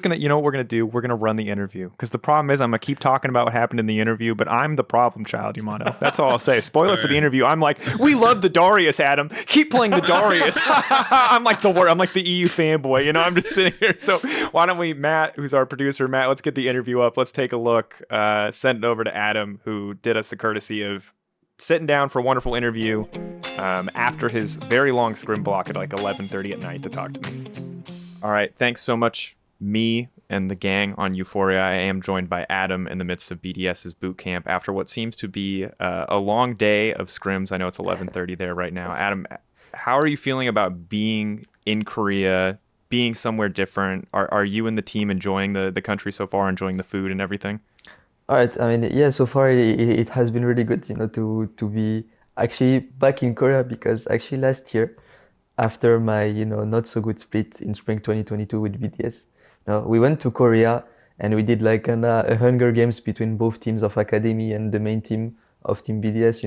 gonna, what we're gonna do? We're gonna run the interview, because the problem is I'm gonna keep talking about what happened in the interview, but I'm the problem child, Yamato. That's all I'll say. Spoiler for the interview. I'm like, we love the Darius, Adam. Keep playing the Darius. I'm like the EU fanboy. I'm just sitting here. So why don't we, Matt, who's our producer, Matt? Let's get the interview up. Let's take a look. Send it over to Adam, who did us the courtesy of sitting down for a wonderful interview after his very long scrim block at 11:30 at night to talk to me. All right, thanks so much, me and the gang on Euphoria. I am joined by Adam in the midst of BDS's bootcamp after what seems to be a long day of scrims. I know it's 11:30 there right now. Adam, how are you feeling about being in Korea, being somewhere different? Are you and the team enjoying the country so far, enjoying the food and everything? All right. I mean, yeah, so far it has been really good, to be actually back in Korea, because actually last year, after my, not so good split in spring 2022 with BDS, we went to Korea and we did a Hunger Games between both teams of Academy and the main team of Team BDS,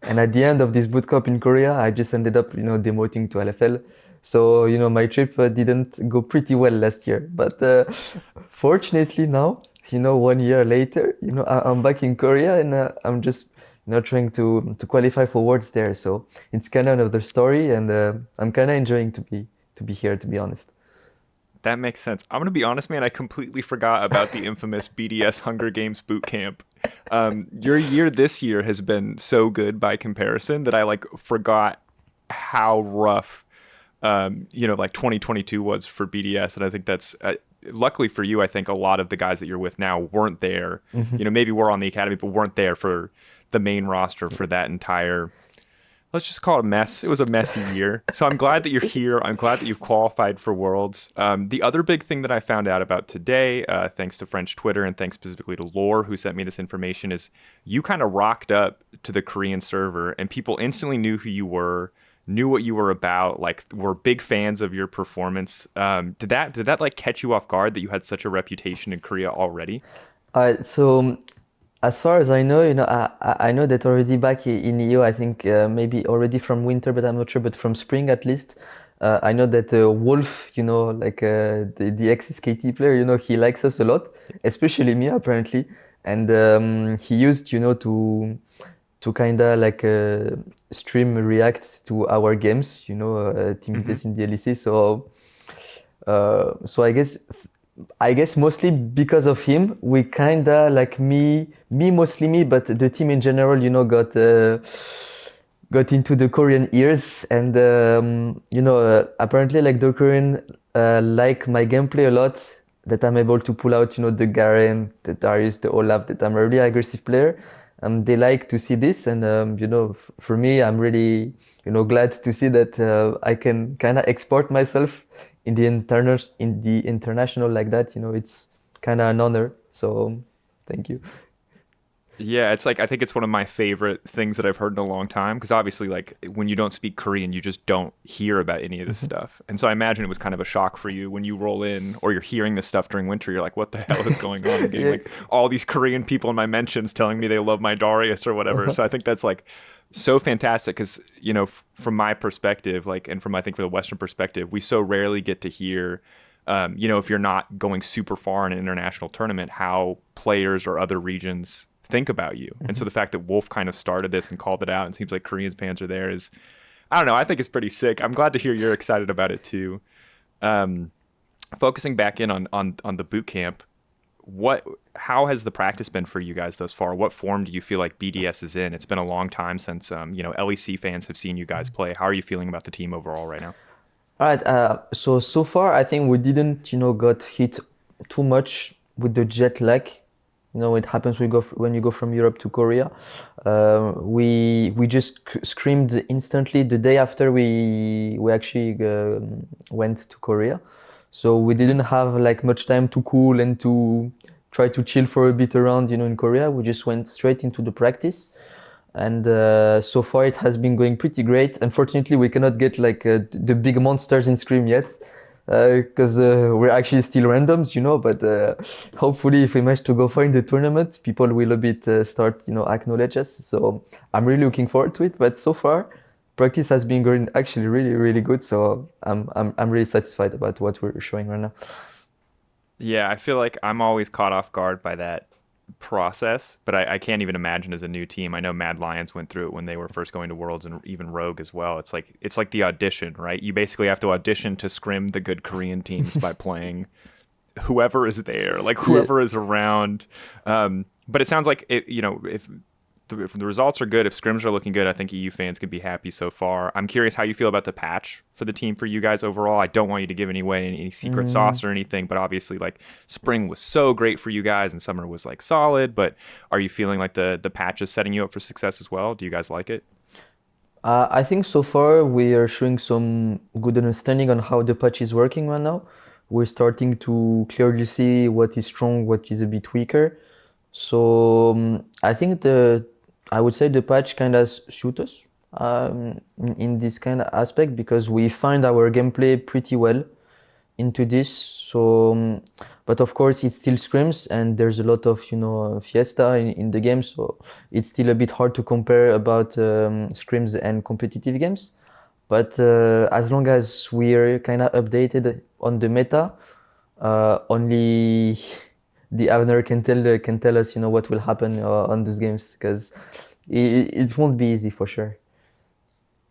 And at the end of this bootcamp in Korea, I just ended up, demoting to LFL. So, my trip didn't go pretty well last year. But fortunately now, 1 year later, I'm back in Korea, and I'm just, trying to qualify for Worlds there. So it's kind of another story, and I'm kind of enjoying to be here, to be honest. That makes sense. I'm going to be honest, man. I completely forgot about the infamous BDS Hunger Games Bootcamp. Your year this year has been so good by comparison that I forgot how rough, 2022 was for BDS. And I think that's, luckily for you, I think a lot of the guys that you're with now weren't there. Mm-hmm. Maybe were on the academy, but weren't there for the main roster for that entire, let's just call it a mess. It was a messy year. So I'm glad that you're here. I'm glad that you've qualified for Worlds. The other big thing that I found out about today, thanks to French Twitter and thanks specifically to Lore, who sent me this information, is you kind of rocked up to the Korean server and people instantly knew who you were, knew what you were about, were big fans of your performance. Did that catch you off guard that you had such a reputation in Korea already? So as far as I know, I know that already back in EU, I think maybe already from winter, but I'm not sure, but from spring at least, I know that Wolf, the ex-SKT player, he likes us a lot, especially me apparently, and he used, to kind of stream react to our games, Team BDS in the LEC. So I guess mostly because of him, we kind of me mostly me, but the team in general, got into the Korean ears, and apparently the Korean like my gameplay a lot. That I'm able to pull out, the Garen, the Darius, the Olaf. That I'm a really aggressive player. They like to see this, and for me, I'm really glad to see that I can kind of export myself in the international like that. It's kind of an honor. So thank you. Yeah, it's like I think it's one of my favorite things that I've heard in a long time because obviously like when you don't speak Korean, you just don't hear about any of this stuff. And so I imagine it was kind of a shock for you when you roll in or you're hearing this stuff during winter. You're like, what the hell is going on? I'm getting like all these Korean people in my mentions telling me they love my Darius or whatever. So I think that's like so fantastic because, you know, from my perspective, like, and from I think for the Western perspective, we so rarely get to hear you know, if you're not going super far in an international tournament, how players or other regions think about you. And so the fact that Wolf kind of started this and called it out and seems like Korean fans are there is, I don't know, I think it's pretty sick. I'm glad to hear you're excited about it too. Focusing back in on the boot camp, how has the practice been for you guys thus far? What form do you feel like BDS is in? It's been a long time since you know, LEC fans have seen you guys play. How are you feeling about the team overall right now? All right. So far, I think we didn't, you know, got hit too much with the jet lag. You know, it happens when you go from Europe to Korea. We just screamed instantly the day after we actually went to Korea. So we didn't have like much time to cool and to try to chill for a bit around, you know, in Korea. We just went straight into the practice. And so far it has been going pretty great. Unfortunately, we cannot get like the big monsters in Scrim yet because we're actually still randoms, you know, but hopefully if we manage to go far in the tournament, people will a bit start, you know, acknowledge us. So I'm really looking forward to it. But so far, practice has been going actually really, really good. So I'm really satisfied about what we're showing right now. Yeah, I feel like I'm always caught off guard by that process, but I can't even imagine as a new team. I know Mad Lions went through it when they were first going to Worlds, and even Rogue as well. It's like the audition, right? You basically have to audition to scrim the good Korean teams by playing whoever is there, like whoever is around. But it sounds like it, you know, if the results are good, if scrims are looking good, I think EU fans can be happy so far. I'm curious how you feel about the patch for the team for you guys overall. I don't want you to give away any secret sauce or anything, but obviously like spring was so great for you guys and summer was like solid, but are you feeling like the patch is setting you up for success as well? Do you guys like it? I think so far we are showing some good understanding on how the patch is working right now. We're starting to clearly see what is strong, what is a bit weaker. So I think I would say the patch kind of suits us in this kind of aspect because we find our gameplay pretty well into this. So, but of course it's still scrims and there's a lot of, you know, fiesta in the game. So it's still a bit hard to compare about scrims and competitive games. But as long as we're kind of updated on the meta, only the owner can tell us, you know, what will happen on those games because it won't be easy for sure.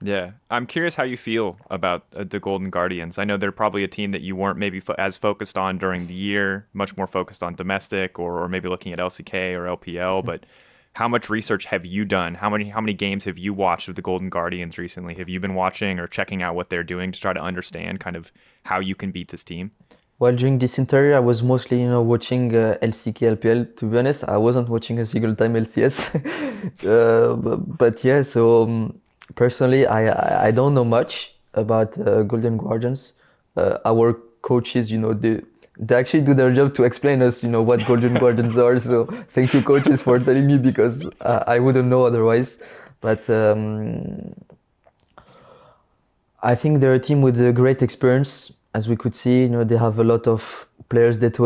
Yeah, I'm curious how you feel about the Golden Guardians. I know they're probably a team that you weren't maybe as focused on during the year, much more focused on domestic or maybe looking at LCK or LPL. But how much research have you done? How many games have you watched of the Golden Guardians recently? Have you been watching or checking out what they're doing to try to understand kind of how you can beat this team? Well, during this interview, I was mostly, you know, watching LCK, LPL. To be honest, I wasn't watching a single time LCS. but yeah, so personally, I don't know much about Golden Guardians. Our coaches, you know, they actually do their job to explain us, you know, what Golden Guardians are. So thank you, coaches, for telling me because I wouldn't know otherwise. But I think they're a team with a great experience. As we could see, you know, they have a lot of players that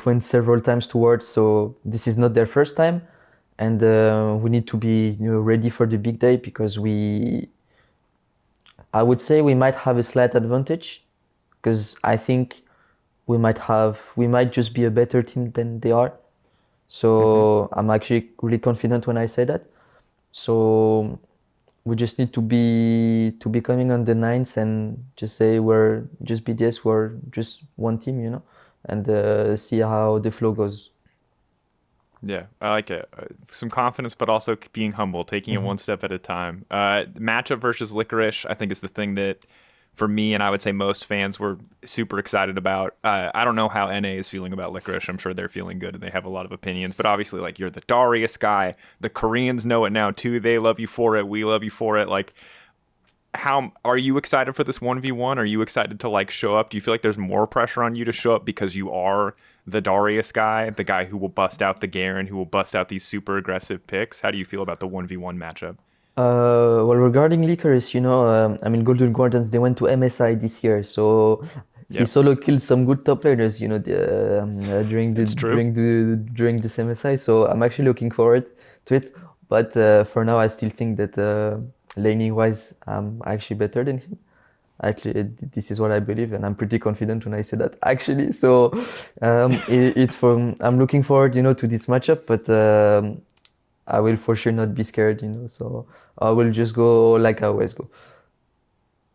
went several times to Worlds, so this is not their first time, and we need to be, you know, ready for the big day because I would say we might have a slight advantage because I think we might just be a better team than they are. So I'm actually really confident when I say that. So we just need to be coming on the 9th and just say we're just BDS, we're just one team, you know, and see how the flow goes. Yeah, I like it. Some confidence, but also being humble, taking it one step at a time. Matchup versus Licorice, I think, is the thing that, for me, and I would say most fans were super excited about. I don't know how NA is feeling about Licorice. I'm sure they're feeling good and they have a lot of opinions. But obviously, like, you're the Darius guy. The Koreans know it now, too. They love you for it. We love you for it. Like, how are you excited for this 1v1? Are you excited to, like, show up? Do you feel like there's more pressure on you to show up because you are the Darius guy, the guy who will bust out the Garen, who will bust out these super aggressive picks. How do you feel about the 1v1 matchup? Well, regarding Licorice, I mean, Golden Guardians, they went to MSI this year, so he Yep. solo killed some good top laners, during It's true. during this MSI. So I'm actually looking forward to it. But for now, I still think that laning wise, I'm actually better than him. Actually, this is what I believe, and I'm pretty confident when I say that. Actually, so I'm looking forward, to this matchup, but I will for sure not be scared, So I will just go like I always go.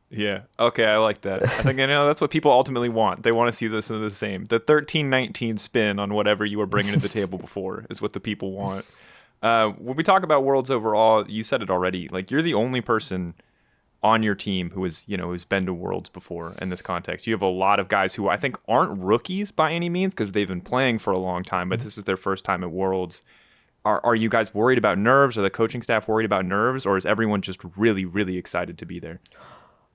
Yeah. Okay, I like that. I think that's what people ultimately want. They want to see this in the same. The 13-19 spin on whatever you were bringing to the table before is what the people want. When we talk about Worlds overall, you said it already. Like, you're the only person on your team who is, who's been to Worlds before in this context. You have a lot of guys who I think aren't rookies by any means because they've been playing for a long time, but this is their first time at Worlds. Are you guys worried about nerves? Are the coaching staff worried about nerves? Or is everyone just really, really excited to be there?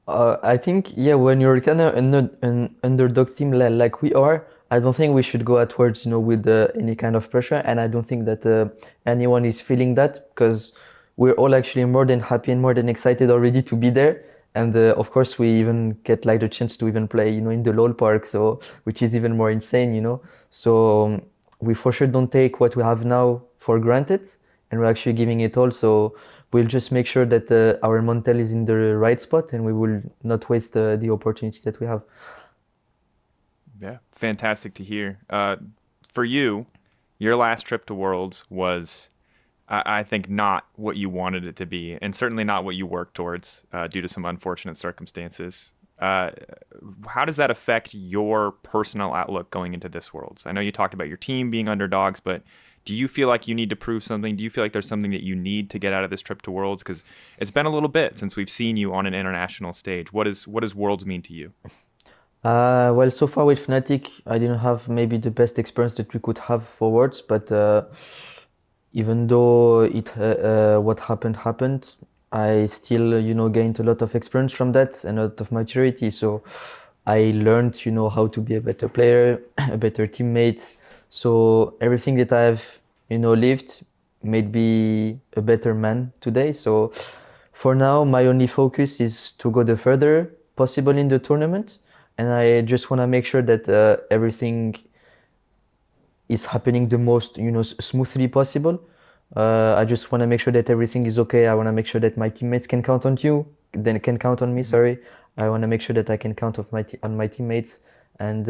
I think, when you're kind of an underdog team like we are, I don't think we should go outwards, with any kind of pressure. And I don't think that anyone is feeling that, because we're all actually more than happy and more than excited already to be there. And of course, we even get like the chance to even play, in the LOL park, so which is even more insane, So we for sure don't take what we have now for granted, and we're actually giving it all. So we'll just make sure that our mental is in the right spot, and we will not waste the opportunity that we have. Yeah, fantastic to hear. For you, your last trip to Worlds was, I think, not what you wanted it to be, and certainly not what you worked towards due to some unfortunate circumstances. How does that affect your personal outlook going into this Worlds? I know you talked about your team being underdogs, but do you feel like you need to prove something? Do you feel like there's something that you need to get out of this trip to Worlds? Because it's been a little bit since we've seen you on an international stage. What does Worlds mean to you? Well, so far with Fnatic, I didn't have maybe the best experience that we could have for Worlds, but even though what happened, I still, gained a lot of experience from that and a lot of maturity. So I learned, how to be a better player, a better teammate. So everything that I've, lived made me a better man today. So for now, my only focus is to go the further possible in the tournament. And I just want to make sure that everything is happening the most, smoothly possible. I just want to make sure that everything is okay. I want to make sure that my teammates can count on me. Sorry. I want to make sure that I can count on my teammates. And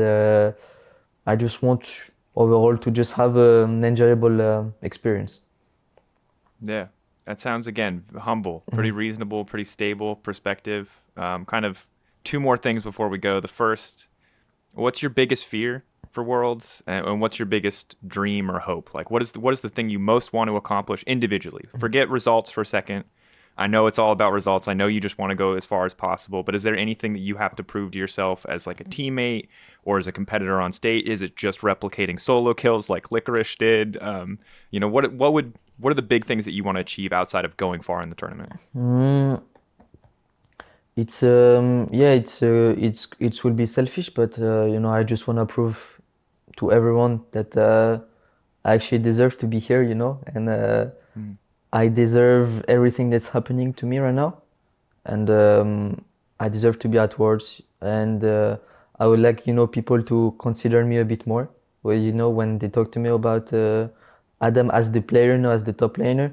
I just want overall to just have an enjoyable experience. Yeah, that sounds, again, humble, pretty reasonable, pretty stable perspective. Kind of two more things before we go. The first, what's your biggest fear for Worlds, and what's your biggest dream or hope? Like, what is the thing you most want to accomplish individually? Forget results for a second. I know it's all about results. I know you just want to go as far as possible, but is there anything that you have to prove to yourself as like a teammate or as a competitor on stage? Is it just replicating solo kills like Licorice did? What are the big things that you want to achieve outside of going far in the tournament? It will be selfish, but I just want to prove to everyone that I actually deserve to be here, and I deserve everything that's happening to me right now, and I deserve to be at Worlds, and I would like people to consider me a bit more. Well, when they talk to me about Adam as the player, as the top laner,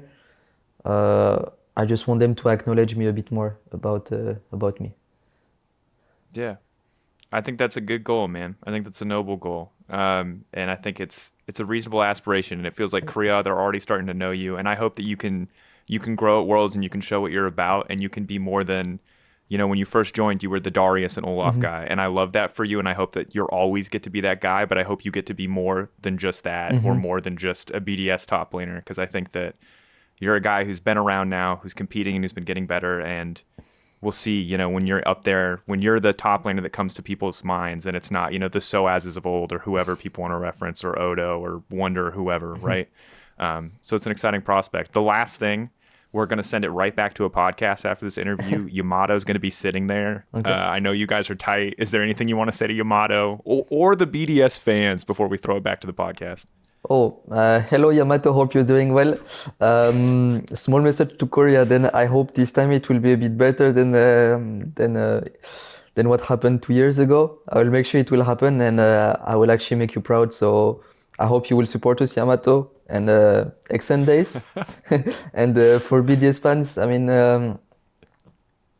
I just want them to acknowledge me a bit more about me. Yeah, I think that's a good goal, man. I think that's a noble goal, and I think it's a reasonable aspiration. And it feels like Korea, they're already starting to know you, and I hope that you can grow at Worlds and you can show what you're about, and you can be more than, when you first joined, you were the Darius and Olaf guy, and I love that for you, and I hope that you'll always get to be that guy. But I hope you get to be more than just that, or more than just a BDS top laner, because I think that you're a guy who's been around now, who's competing, and who's been getting better. And we'll see, when you're up there, when you're the top laner that comes to people's minds, and it's not, the Soazes of old or whoever people want to reference, or Odo or Wonder or whoever, right? So it's an exciting prospect. The last thing We're going to send it right back to a podcast after this interview. Yamato's going to be sitting there. Okay. I know you guys are tight. Is there anything you want to say to Yamato or the BDS fans before we throw it back to the podcast? Hello Yamato, hope you're doing well. Small message to Korea, then I hope this time it will be a bit better than what happened 2 years ago. I will make sure it will happen, and I will actually make you proud. So I hope you will support us, Yamato, and excellent days. And for BDS fans, I mean,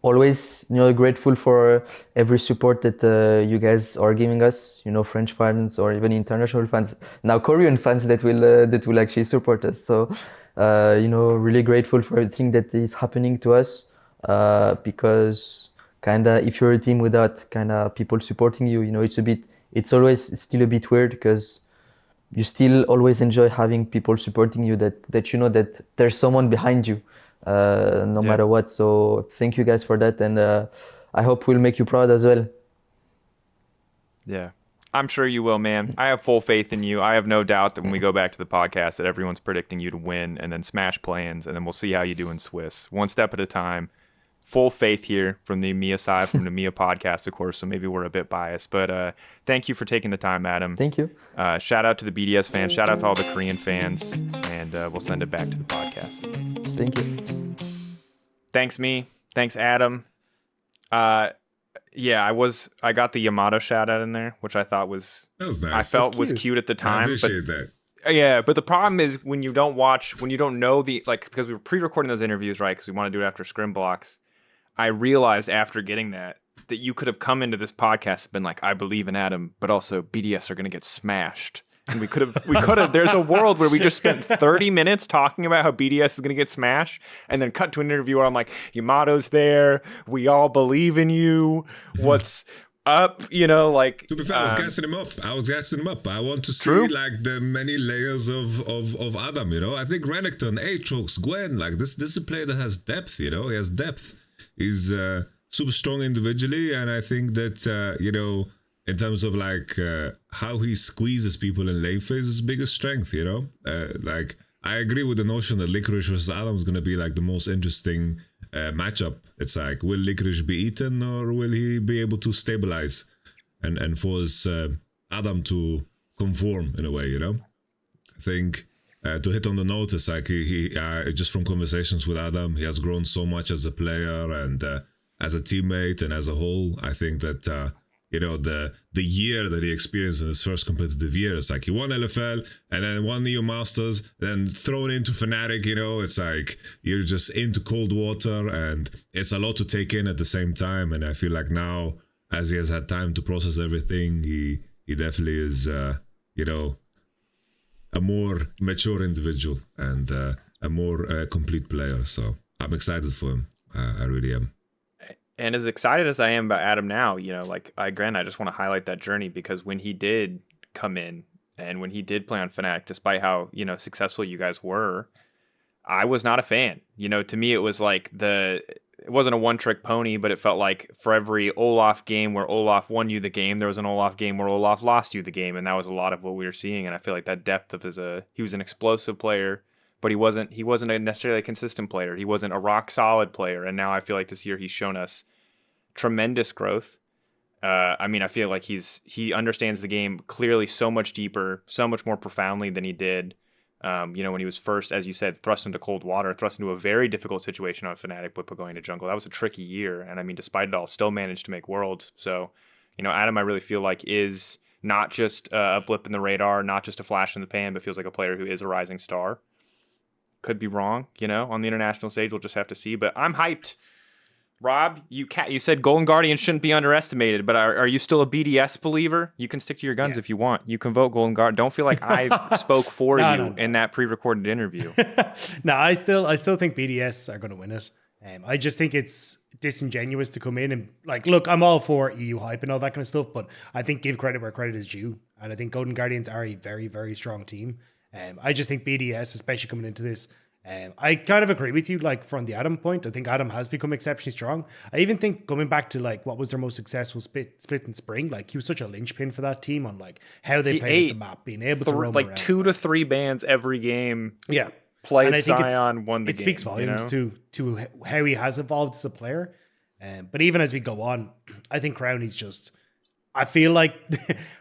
always, grateful for every support that you guys are giving us. French fans or even international fans. Now Korean fans that will actually support us. So, really grateful for everything that is happening to us. Because kinda, if you're a team without kinda people supporting you, it's always still a bit weird because you still always enjoy having people supporting you that you know that there's someone behind you. No matter what. So thank you guys for that, and I hope we'll make you proud as well. Yeah, I'm sure you will, man. I have full faith in you. I have no doubt that when we go back to the podcast that everyone's predicting you to win and then smash plans, and then we'll see how you do in Swiss. One step at a time. Full faith here from the EMEA side, from the EMEA podcast, of course, so maybe we're a bit biased. But thank you for taking the time, Adam. Thank you. Shout out to the BDS fans. Shout out to all the Korean fans. And we'll send it back to the podcast. Thank you. Thanks, me. Thanks, Adam. I got the Yamato shout out in there, which I thought was nice. I felt was cute at the time. I appreciate that. Yeah, but the problem is when you don't know because we were pre-recording those interviews, right? Because we want to do it after Scrim blocks. I realized after getting that you could have come into this podcast and been like, I believe in Adam, but also BDS are going to get smashed. And we could have, there's a world where we just spent 30 minutes talking about how BDS is going to get smashed and then cut to an interview where I'm like, Yamato's there. We all believe in you. What's up? To be fair, I was gassing him up. I want to see like the many layers of Adam, I think Renekton, Aatrox, Gwen, like this is a player that has depth, he has depth. He's super strong individually, and I think that, in terms of like how he squeezes people in lane phase is his biggest strength, like I agree with the notion that Licorice versus Adam is going to be like the most interesting matchup. It's like, will Licorice be eaten or will he be able to stabilize and force Adam to conform in a way, I think to hit on the note, it's like he just from conversations with Adam, he has grown so much as a player and as a teammate and as a whole. I think that the year that he experienced in his first competitive year, it's like he won LFL and then won the EU Masters, then thrown into Fnatic. It's like you're just into cold water, and it's a lot to take in at the same time. And I feel like now, as he has had time to process everything, he definitely is a more mature individual and a more complete player. So I'm excited for him. I really am. And as excited as I am about Adam now, I just want to highlight that journey, because when he did come in and when he did play on Fnatic, despite how, successful you guys were, I was not a fan. To me, it was like it wasn't a one-trick pony, but it felt like for every Olaf game where Olaf won you the game, there was an Olaf game where Olaf lost you the game, and that was a lot of what we were seeing. And I feel like that depth of he was an explosive player, but he wasn't necessarily a consistent player. He wasn't a rock-solid player, and now I feel like this year he's shown us tremendous growth. I feel like he understands the game clearly so much deeper, so much more profoundly than he did when he was first, as you said, thrust into cold water, thrust into a very difficult situation on Fnatic with going to jungle. That was a tricky year, and despite it all, still managed to make Worlds. So, Adam, I really feel like is not just a blip in the radar, not just a flash in the pan, but feels like a player who is a rising star. Could be wrong, on the international stage. We'll just have to see. But I'm hyped. Rob, you said Golden Guardian shouldn't be underestimated, but are you still a BDS believer? You can stick to your guns if you want. You can vote Golden Guardian. Don't feel like I spoke for you in that pre-recorded interview. No, I still think BDS are going to win it. I just think it's disingenuous to come in and look, I'm all for EU hype and all that kind of stuff, but I think give credit where credit is due. And I think Golden Guardians are a very, very strong team. I just think BDS, especially coming into this, I kind of agree with you, from the Adam point. I think Adam has become exceptionally strong. I even think going back to what was their most successful split in spring, he was such a linchpin for that team on how they played the map, being able to roam around. 2 to 3 bans every game. Yeah. played And I think Sion, won the it game. speaks volumes to how he has evolved as a player. But even as we go on, I think Crownie's just... I feel like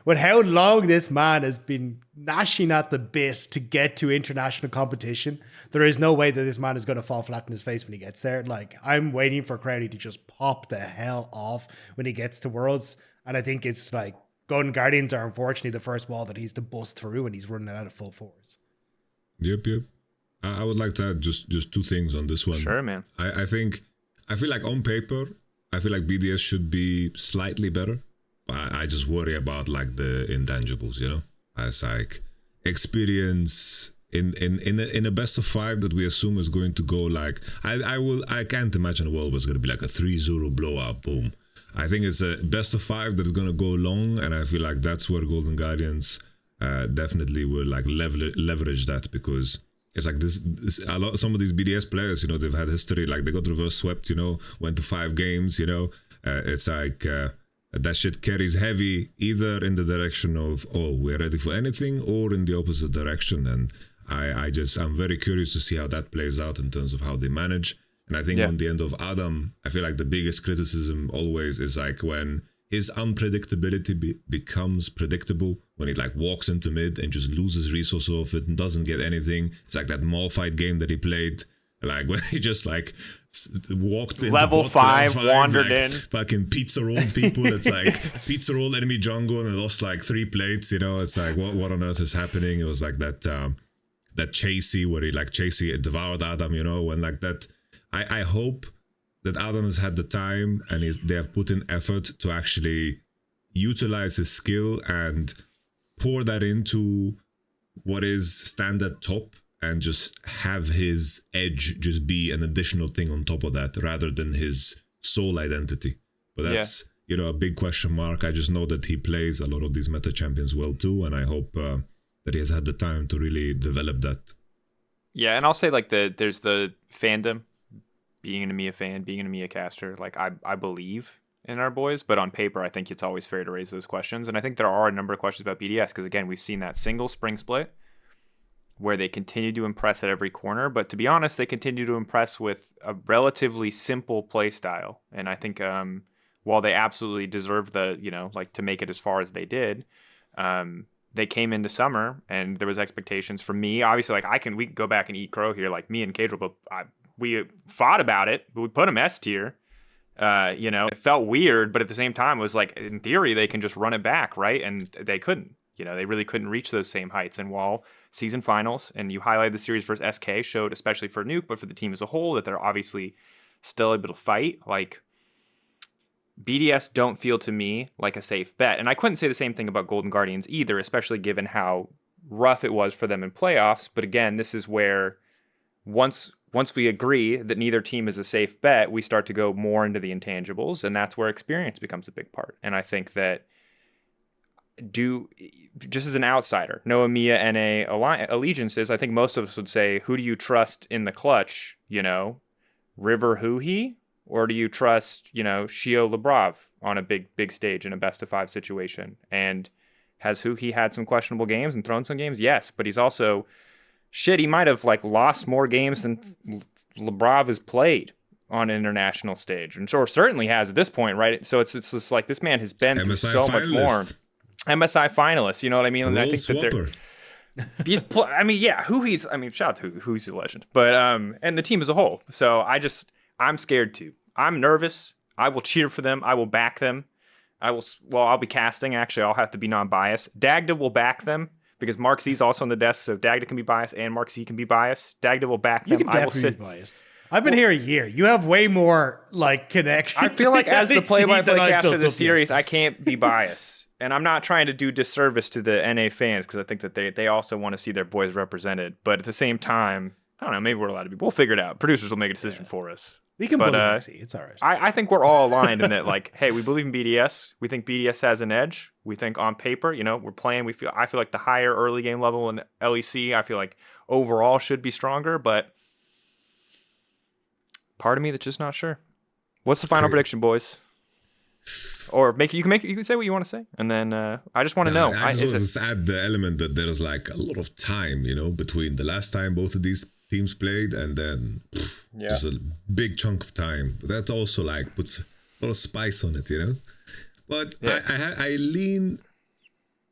with how long this man has been gnashing at the bit to get to international competition, there is no way that this man is going to fall flat in his face when he gets there. Like, I'm waiting for Crownie to just pop the hell off when he gets to Worlds. And I think it's like Golden Guardians are unfortunately the first wall that he's to bust through, and he's running it out of full force. Yep. I would like to add just two things on this one. Sure, man. I feel like on paper, I feel like BDS should be slightly better. I just worry about like the intangibles, you know, as like experience in a best of 5 that we assume is going to go like, I can't imagine a world where it's going to be like a 3-0 blowout, boom. I think it's a best of 5 that's going to go long, and I feel like that's where Golden Guardians definitely will like leverage that, because it's like this some of these BDS players, you know, they've had history, like they got reverse swept, you know, went to 5 games, you know, it's like that shit carries heavy either in the direction of, oh, we're ready for anything, or in the opposite direction. And I'm very curious to see how that plays out in terms of how they manage. And I think on the end of Adam, I feel like the biggest criticism always is like when his unpredictability becomes predictable, when he like walks into mid and just loses resources off it and doesn't get anything. It's like that mall fight game that he played, like when he just like walked into level 5, wandered like, in, fucking pizza rolled people. It's like pizza rolled enemy jungle and lost like 3 plates, you know. It's like what on earth is happening? It was like that chasey where he like chasey devoured Adam, you know, and like that. I hope that Adam has had the time and they have put in effort to actually utilize his skill and pour that into what is standard top, and just have his edge just be an additional thing on top of that rather than his sole identity. But that's, you know, a big question mark. I just know that he plays a lot of these meta champions well too, and I hope that he has had the time to really develop that. Yeah, and I'll say like there's the fandom, being an EMEA fan, being an EMEA caster, like I believe in our boys, but on paper I think it's always fair to raise those questions. And I think there are a number of questions about BDS, because again, we've seen that single spring split where they continue to impress at every corner, but to be honest, they continue to impress with a relatively simple play style. And I think while they absolutely deserve the, you know, like to make it as far as they did, they came into summer and there was expectations from me. Obviously, like we can go back and eat crow here, like me and Cadril, but we fought about it, but we put them S tier. You know, it felt weird, but at the same time, it was like, in theory, they can just run it back, right? And they couldn't. You know, they really couldn't reach those same heights. And while season finals, and you highlighted the series versus SK, showed, especially for Nuke, but for the team as a whole, that they're obviously still able to fight. Like, BDS don't feel to me like a safe bet. And I couldn't say the same thing about Golden Guardians either, especially given how rough it was for them in playoffs. But again, this is where once we agree that neither team is a safe bet, we start to go more into the intangibles, and that's where experience becomes a big part. And I think that just as an outsider, no EMEA NA allegiances, I think most of us would say, who do you trust in the clutch? You know, River Huhi, or do you trust, you know, Shio Lebrov on a big stage in a best of 5 situation? And has Huhi had some questionable games and thrown some games? Yes, but he's also he might have like lost more games than Lebrov has played on an international stage, and or certainly has at this point, right? So it's just like this man has been through so much more. MSI finalist, you know what I mean? And I think that shout out to Hui's a legend, but and the team as a whole. So I'm scared too. I'm nervous. I will cheer for them. I will back them. I'll be casting. Actually, I'll have to be non-biased. Dagda will back them, because Mark C's also on the desk, so Dagda can be biased and Mark C can be biased. Dagda will back them. You can definitely be biased. I've been here a year. You have way more like connection. I feel like as the play-by-play caster of the series, I can't be biased. And I'm not trying to do disservice to the NA fans, because I think that they also want to see their boys represented. But at the same time, I don't know, maybe we're allowed to be. We'll figure it out. Producers will make a decision for us. We can bully Maxi. It's all right. I think we're all aligned in that, like, hey, we believe in BDS. We think BDS has an edge. We think on paper, you know, we're playing. I feel like the higher early game level in LEC, I feel like overall should be stronger. But part of me that's just not sure. What's the final prediction, boys? Or you can say what you want to say, and then I just want to know. I just want to add the element that there's like a lot of time, you know, between the last time both of these teams played, and then just a big chunk of time. But that also like puts a little spice on it, you know. But I lean.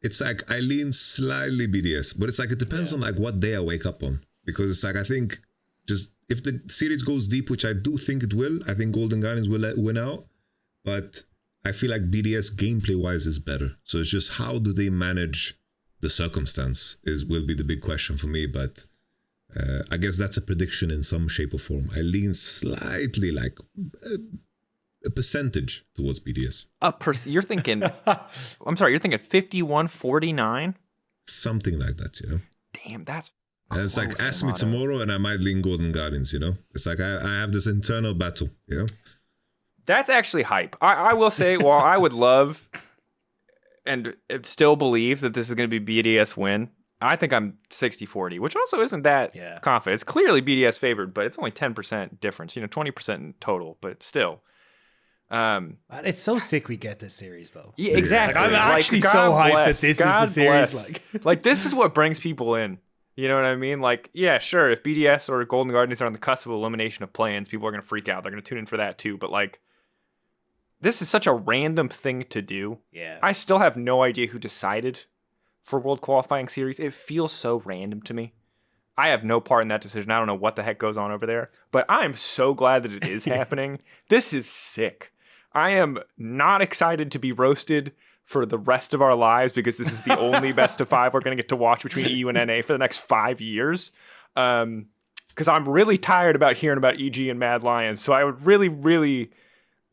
It's like I lean slightly BDS, but it's like it depends on like what day I wake up on, because it's like I think just if the series goes deep, which I do think it will, I think Golden Guardians will win out, but I feel like BDS gameplay wise is better. So it's just how do they manage the circumstance will be the big question for me. But I guess that's a prediction in some shape or form. I lean slightly like a percentage towards BDS. You're thinking, I'm sorry, you're thinking 51-49? Something like that, you know? Damn, that's it's like ask me tomorrow and I might lean Golden Guardians, you know? It's like I have this internal battle, you know? That's actually hype. I will say, while I would love and still believe that this is going to be BDS win, I think I'm 60-40, which also isn't that confident. It's clearly BDS favored, but it's only 10% difference, 20% in total, but still. It's so sick we get this series though. Yeah, exactly. Like, I'm actually so hyped that this is the series. Like this is what brings people in. You know what I mean? Like, yeah, sure. If BDS or Golden Guardians are on the cusp of elimination of play-ins, people are going to freak out. They're going to tune in for that too. But like, this is such a random thing to do. Yeah. I still have no idea who decided for World Qualifying Series. It feels so random to me. I have no part in that decision. I don't know what the heck goes on over there. But I'm so glad that it is happening. This is sick. I am not excited to be roasted for the rest of our lives because this is the only best of 5 we're going to get to watch between EU and NA for the next 5 years. Because I'm really tired about hearing about EG and Mad Lions. So I would really, really,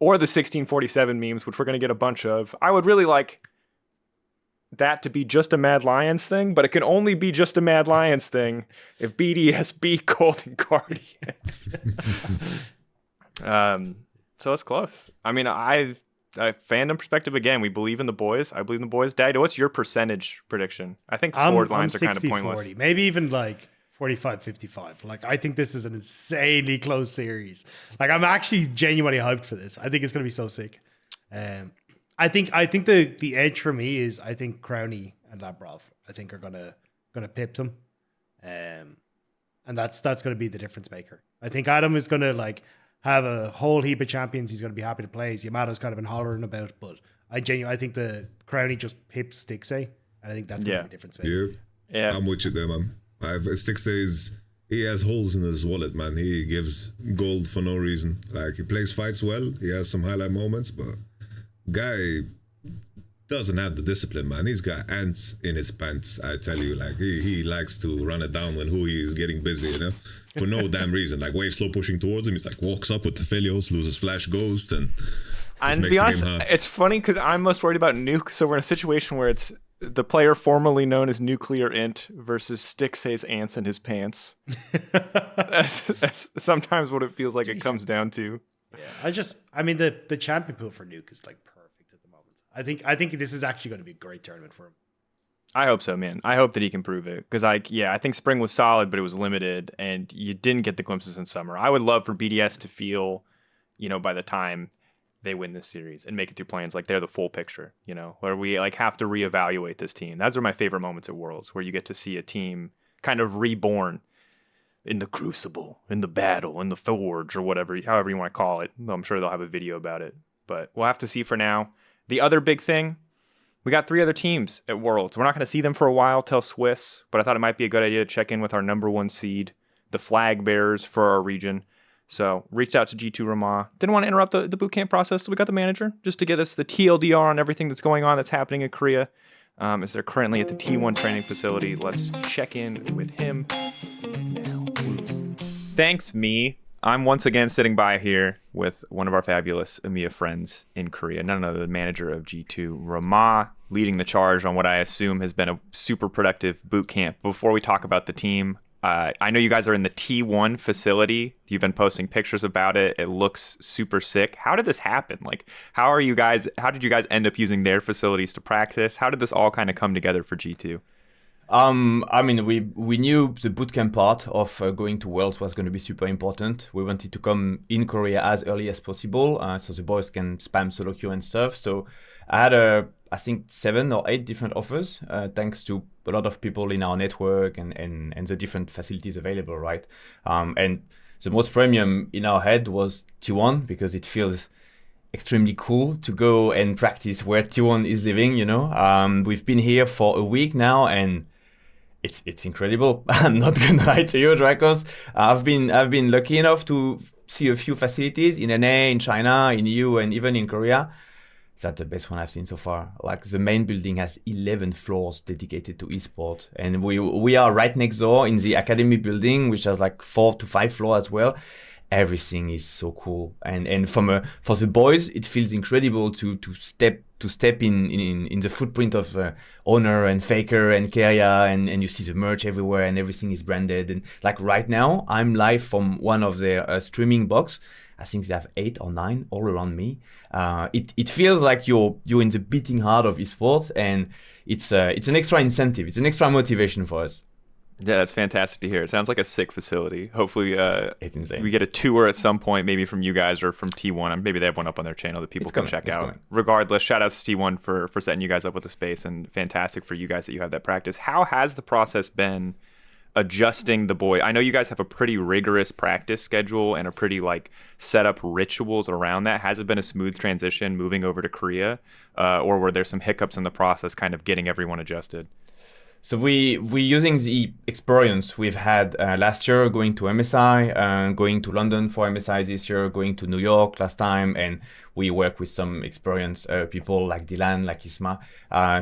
or the 1647 memes, which we're going to get a bunch of. I would really like that to be just a Mad Lions thing, but it can only be just a Mad Lions thing if BDS beat Golden Guardians. So it's close. I mean, fandom perspective, again, we believe in the boys. I believe in the boys. Dagda, what's your percentage prediction? I think scored lines are kind of pointless. 40, maybe even like 45-55. Like, I think this is an insanely close series. Like, I'm actually genuinely hyped for this. I think it's going to be so sick. I think the edge for me is I think Crownie and Labrov I think are gonna pip them, and that's going to be the difference maker. I think Adam is going to like have a whole heap of champions he's going to be happy to play. Yamato's kind of been hollering about, but I think the Crownie just pips Stixay, and I think that's going to be the difference maker. Yeah, I'm with you there, man. Stixay he has holes in his wallet, man. He gives gold for no reason. Like, he plays fights well. He has some highlight moments, but guy doesn't have the discipline, man. He's got ants in his pants, I tell you. Like, he likes to run it down when he is getting busy, you know? For no damn reason. Like, Wave slow pushing towards him. He's like, walks up with the Philios, loses Flash Ghost, and to be honest, it's funny because I'm most worried about Nuke. So we're in a situation where it's the player formerly known as Nuclear Int versus Stixay's ants in his pants. that's sometimes what it feels like it comes down to. Yeah, I mean, the champion pool for Nuke is like perfect at the moment. I think this is actually going to be a great tournament for him. I hope so, man. I hope that he can prove it because, I think spring was solid, but it was limited, and you didn't get the glimpses in summer. I would love for BDS to feel, by the time they win this series and make it through play-ins, like they're the full picture, where we like have to reevaluate this team. Those are my favorite moments at Worlds, where you get to see a team kind of reborn in the crucible, in the battle, in the forge, or however you want to call it. I'm sure they'll have a video about it, but we'll have to see for now. The other big thing, we got 3 other teams at Worlds. We're not going to see them for a while till Swiss, but I thought it might be a good idea to check in with our number 1 seed, the flag bearers for our region. So reached out to G2 Rama. Didn't want to interrupt the bootcamp process, so we got the manager just to get us the TLDR on everything that's going on, that's happening in Korea. As they're currently at the T1 training facility. Let's check in with him now. Thanks, me. I'm once again sitting by here with one of our fabulous EMEA friends in Korea, none other than the manager of G2, Rama, leading the charge on what I assume has been a super productive boot camp. Before we talk about the team, I know you guys are in the T1 facility. You've been posting pictures about it. It looks super sick. How did this happen? Like, how did you guys end up using their facilities to practice? How did this all kind of come together for G2? I mean, we knew the bootcamp part of going to Worlds was going to be super important. We wanted to come in Korea as early as possible, so the boys can spam solo queue and stuff. So I I think 7 or 8 different offers, thanks to a lot of people in our network and the different facilities available, right? And the most premium in our head was T1 because it feels extremely cool to go and practice where T1 is living, you know. We've been here for a week now and it's incredible. I'm not gonna lie to you, Drakos. I've been lucky enough to see a few facilities in NA, in China, in EU, and even in Korea. That's the best one I've seen so far. Like the main building has 11 floors dedicated to esport, and we are right next door in the academy building, which has like 4 to 5 floors as well. Everything is so cool, and for the boys, it feels incredible to step in the footprint of Honor and Faker and Keria, and you see the merch everywhere, and everything is branded. And like right now, I'm live from one of their streaming box. I think they have 8 or 9 all around me. It feels like you're in the beating heart of esports, and it's an extra incentive. It's an extra motivation for us. Yeah, that's fantastic to hear. It sounds like a sick facility. Hopefully, it's insane. We get a tour at some point, maybe from you guys or from T1. Maybe they have one up on their channel that people can check out. Coming. Regardless, shout out to T1 for setting you guys up with the space, and fantastic for you guys that you have that practice. How has the process been adjusting the boy? I know you guys have a pretty rigorous practice schedule and a pretty like set up rituals around that. Has it been a smooth transition moving over to Korea, or were there some hiccups in the process kind of getting everyone adjusted? So we're using the experience we've had last year, going to MSI, going to London for MSI this year, going to New York last time, and we work with some experienced people like Dylan, like Isma.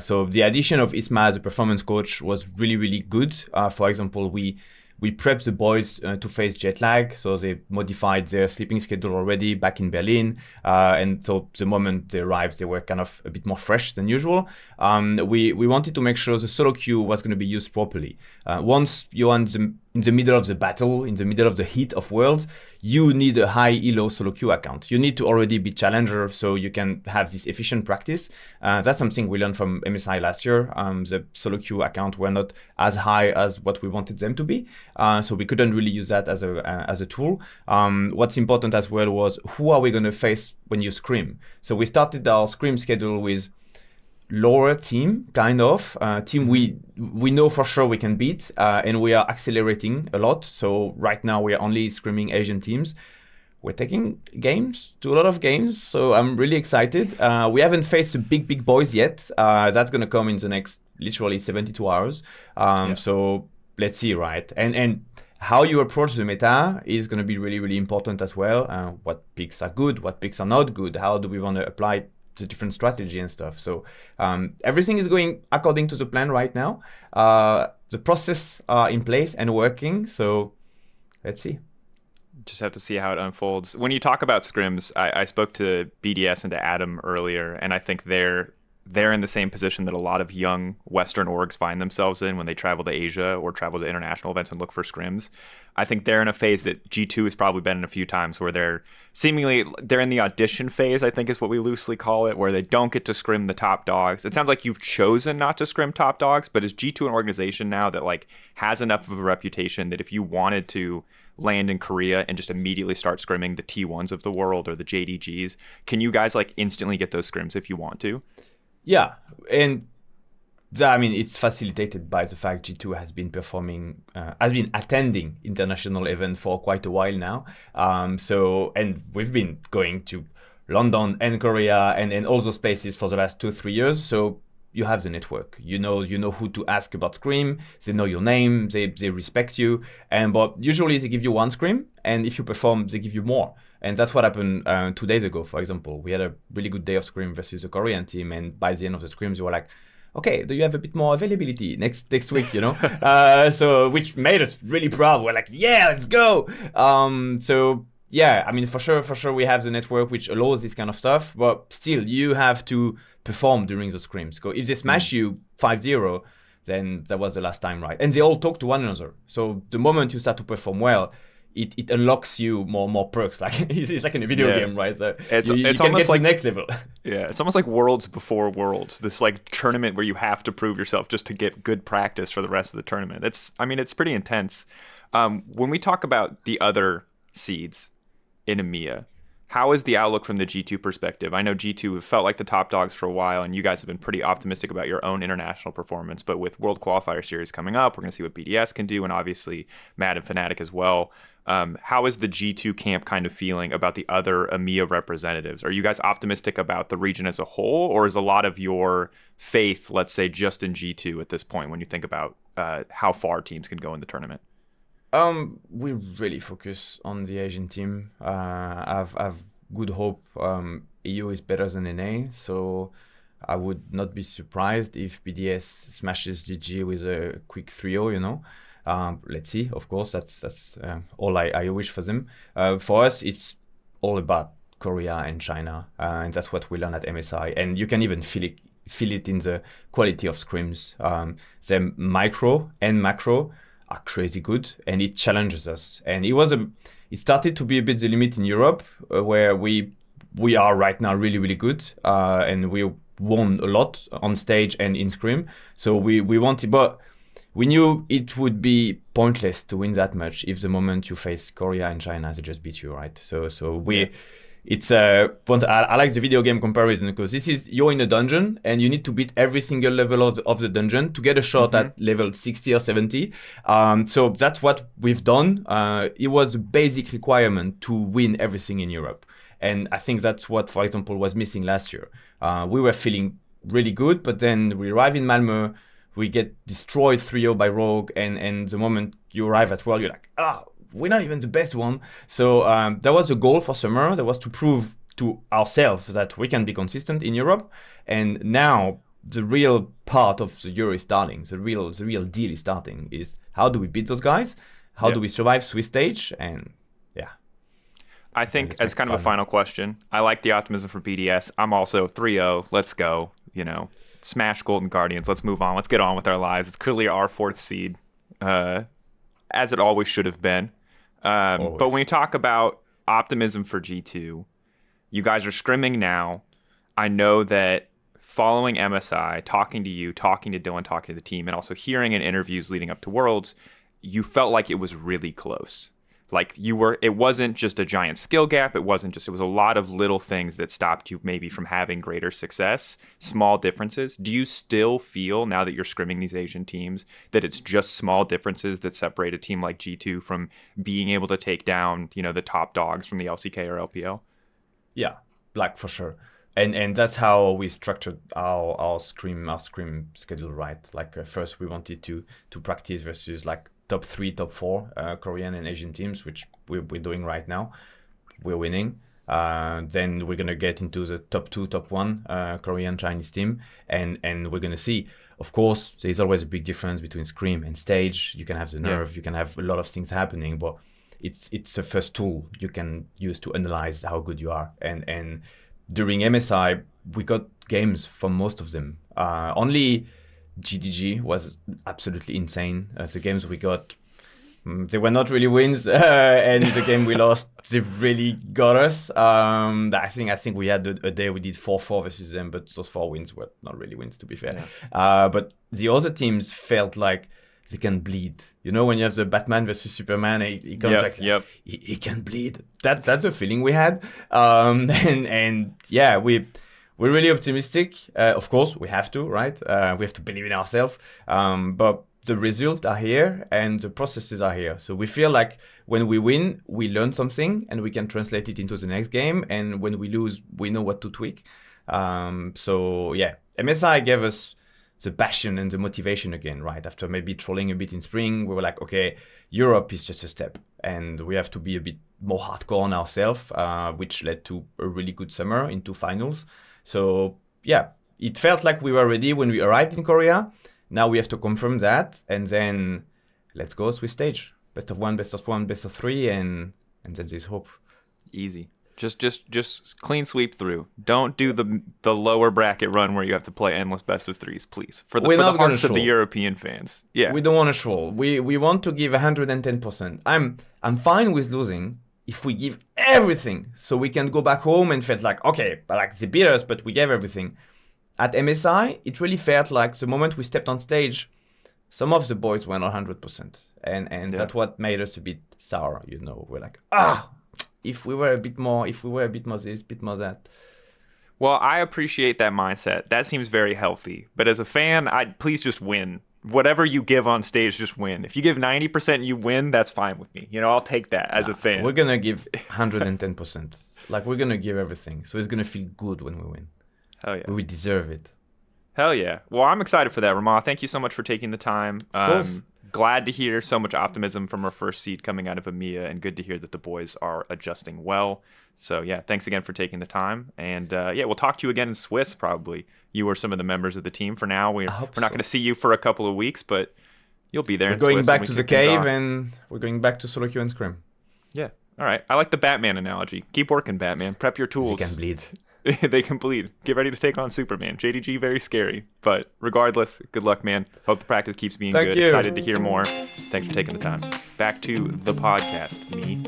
So the addition of Isma as a performance coach was really, really good. For example, we prepped the boys to face jet lag, so they modified their sleeping schedule already back in Berlin. And so the moment they arrived, they were kind of a bit more fresh than usual. We wanted to make sure the solo queue was going to be used properly. Once you're in the middle of the battle, in the middle of the heat of Worlds, you need a high elo solo queue account. You need to already be challenger so you can have this efficient practice. That's something we learned from MSI last year. The solo queue account were not as high as what we wanted them to be. So we couldn't really use that as a tool. What's important as well was who are we going to face when you scrim? So we started our scrim schedule with lower team, kind of team we know for sure we can beat, and we are accelerating a lot. So right now we are only scrimming Asian teams. We're taking games to a lot of games, so I'm really excited. We haven't faced the big boys yet. That's gonna come in the next literally 72 hours. So let's see, right? And how you approach the meta is going to be really, really important as well. What picks are good, what picks are not good. How do we want to apply the different strategy and stuff? So everything is going according to the plan right now. The process are in place and working. So let's see. Just have to see how it unfolds. When you talk about scrims, I spoke to BDS and to Adam earlier, and I think they're in the same position that a lot of young Western orgs find themselves in when they travel to Asia or travel to international events and look for scrims. I think they're in a phase that G2 has probably been in a few times where they're in the audition phase, I think is what we loosely call it, where they don't get to scrim the top dogs. It sounds like you've chosen not to scrim top dogs, but is G2 an organization now that like has enough of a reputation that if you wanted to land in Korea and just immediately start scrimming the T1s of the world or the JDGs, can you guys like instantly get those scrims if you want to? Yeah, and I mean, it's facilitated by the fact G2 has been attending international events for quite a while now. And we've been going to London and Korea and all those places for the last 2-3 years. So you have the network. You know who to ask about Scrim. They know your name. They respect you. But usually they give you one Scrim, and if you perform, they give you more. And that's what happened 2 days ago, for example. We had a really good day of Scrim versus the Korean team, and by the end of the Scrims, we were like, okay, do you have a bit more availability next week, you know? So which made us really proud. We're like, yeah, let's go. So yeah, I mean, for sure, we have the network which allows this kind of stuff, but still, you have to perform during the scrims. So if they smash you 5-0, then that was the last time, right? And they all talk to one another. So the moment you start to perform well, it unlocks you more perks. Like it's like in a video game, right? So it's you almost can get to like the next level. Yeah, it's almost like Worlds before Worlds. This like tournament where you have to prove yourself just to get good practice for the rest of the tournament. It's pretty intense. When we talk about the other seeds in EMEA, How is the outlook from the G2 perspective? I know G2 have felt like the top dogs for a while, and you guys have been pretty optimistic about your own international performance. But with World Qualifier Series coming up, we're going to see what BDS can do, and obviously Mad and Fnatic as well. How is the G2 camp kind of feeling about the other EMEA representatives? Are you guys optimistic about the region as a whole, or is a lot of your faith, let's say, just in G2 at this point when you think about how far teams can go in the tournament? We really focus on the Asian team. I've good hope. EU is better than NA, so I would not be surprised if BDS smashes GG with a quick 3-0, you know. Let's see, of course, that's all I wish for them. For us, it's all about Korea and China, and that's what we learn at MSI. And you can even feel it in the quality of scrims. The micro and macro are crazy good, and it challenges us. And it started to be a bit the limit in Europe, where we are right now really, really good, and we won a lot on stage and in scrim. So we wanted, but we knew it would be pointless to win that much if the moment you face Korea and China, they just beat you, right? So it's I like the video game comparison, because this is, you're in a dungeon and you need to beat every single level of the dungeon to get a shot at level 60 or 70. So that's what we've done. It was a basic requirement to win everything in Europe. And I think that's what, for example, was missing last year. We were feeling really good, but then we arrive in Malmö, we get destroyed 3-0 by Rogue, and the moment you arrive at World, you're like, we're not even the best one. So that was a goal for summer. That was to prove to ourselves that we can be consistent in Europe. And now the real part of the Euro is starting. The real deal is starting. Is how do we beat those guys? How do we survive Swiss stage? And I think as kind of a final question, I like the optimism for BDS. I'm also 3-0. Let's go. You know, smash Golden Guardians. Let's move on. Let's get on with our lives. It's clearly our 4th seed, as it always should have been. But when you talk about optimism for G2, you guys are scrimming now. I know that following MSI, talking to you, talking to Dylan, talking to the team, and also hearing in interviews leading up to Worlds, you felt like it was really close. Like it wasn't just a giant skill gap. It was a lot of little things that stopped you maybe from having greater success, small differences. Do you still feel, now that you're scrimming these Asian teams, that it's just small differences that separate a team like G2 from being able to take down, you know, the top dogs from the LCK or LPL? Yeah, like for sure. And that's how we structured our scrim schedule, right? Like first we wanted to practice versus like top 3, top 4 Korean and Asian teams, which we're doing right now. We're winning. Then we're going to get into the top 2, top 1 Korean Chinese team. And we're going to see, of course, there's always a big difference between scrim and stage. You can have the nerve, you can have a lot of things happening, but it's a first tool you can use to analyze how good you are. And during MSI, we got games from most of them. Only GDG was absolutely insane. The games we got, they were not really wins, and the game we lost, they really got us. I think we had a day we did 4-4 versus them, but those 4 wins were not really wins, to be fair. But the other teams felt like they can bleed. You know, when you have the Batman versus Superman, he comes he can bleed. That's the feeling we had. And yeah, we're really optimistic. Of course, we have to, right? We have to believe in ourselves. But the results are here and the processes are here. So we feel like when we win, we learn something and we can translate it into the next game. And when we lose, we know what to tweak. So yeah, MSI gave us the passion and the motivation again, right? After maybe trolling a bit in spring, we were like, okay, Europe is just a step and we have to be a bit more hardcore on ourselves, which led to a really good summer into finals. So yeah, it felt like we were ready when we arrived in Korea. Now we have to confirm that, and then let's go Swiss stage. Best of 1, best of 1, best of 3, and then there's hope. Easy. Just clean sweep through. Don't do the lower bracket run where you have to play endless best of 3s, please. For the hearts of the European fans. Yeah. We don't want to troll. We want to give 110%. I'm fine with losing if we give everything, so we can go back home and felt like, okay, like they beat us, but we gave everything. At MSI, it really felt like the moment we stepped on stage, some of the boys went 100%. And that's what made us a bit sour, you know. We're like, if we were a bit more this, bit more that. Well, I appreciate that mindset. That seems very healthy. But as a fan, please just win. Whatever you give on stage, just win. If you give 90% and you win, that's fine with me. I'll take that as a fan. We're gonna give 110%. Like, we're gonna give everything. So it's gonna feel good when we win. Hell yeah. We deserve it. Hell yeah. Well, I'm excited for that, Romain. Thank you so much for taking the time. Of course. Glad to hear so much optimism from our first seed coming out of EMEA, and good to hear that the boys are adjusting well. So, yeah, thanks again for taking the time. And, we'll talk to you again in Swiss, probably. You or some of the members of the team for now. We're not going to see you for a couple of weeks, but you'll be there We're in going Swiss back to the cave, and we're going back to solo queue and scrim. Yeah. All right. I like the Batman analogy. Keep working, Batman. Prep your tools. They can bleed. They can bleed. Get ready to take on Superman. JDG, very scary. But regardless, good luck, man. Hope the practice keeps being Thank good. you. Excited to hear more. Thanks for taking the time. Back to the podcast, me.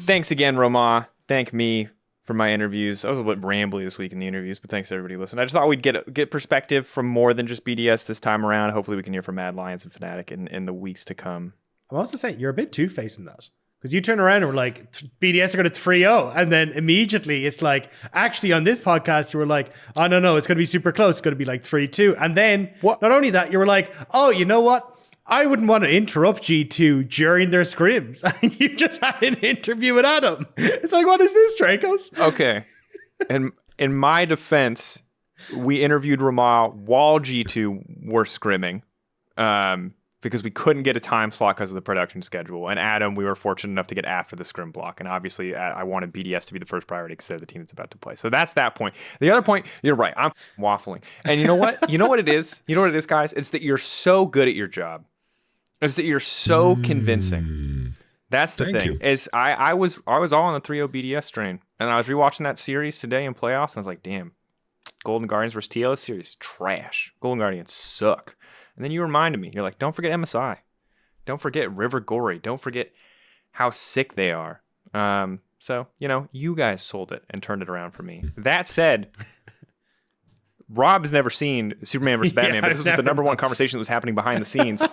Thanks again, Romain. Thank me for my interviews. I was a little bit rambly this week in the interviews, but thanks to everybody listening. I just thought we'd get perspective from more than just BDS this time around. Hopefully we can hear from Mad Lions and Fnatic in the weeks to come. I'm also saying you're a bit two-faced in that. Because you turn around and were like, BDS are going to 3-0. And then immediately it's like, actually on this podcast, you were like, oh, no, it's going to be super close. It's going to be like 3-2. And then not only that, you were like, oh, you know what? I wouldn't want to interrupt G2 during their scrims. And you just had an interview with Adam. It's like, what is this, Drakos? Okay. And in my defense, we interviewed Romain while G2 were scrimming. Because we couldn't get a time slot because of the production schedule. And Adam, we were fortunate enough to get after the scrim block. And obviously, I wanted BDS to be the first priority because they're the team that's about to play. So that's that point. The other point, you're right. I'm waffling. And you know what? You know what it is? You know what it is, guys? It's that you're so good at your job. It's that you're so convincing. That's the thing. Is I was all on the 3-0 BDS train. And I was rewatching that series today in playoffs. And I was like, damn, Golden Guardians versus TLS series, trash. Golden Guardians suck. And then you reminded me, you're like, don't forget MSI. Don't forget River Gory. Don't forget how sick they are. So, you guys sold it and turned it around for me. That said, Rob's never seen Superman vs. Batman, but this was the number one conversation that was happening behind the scenes.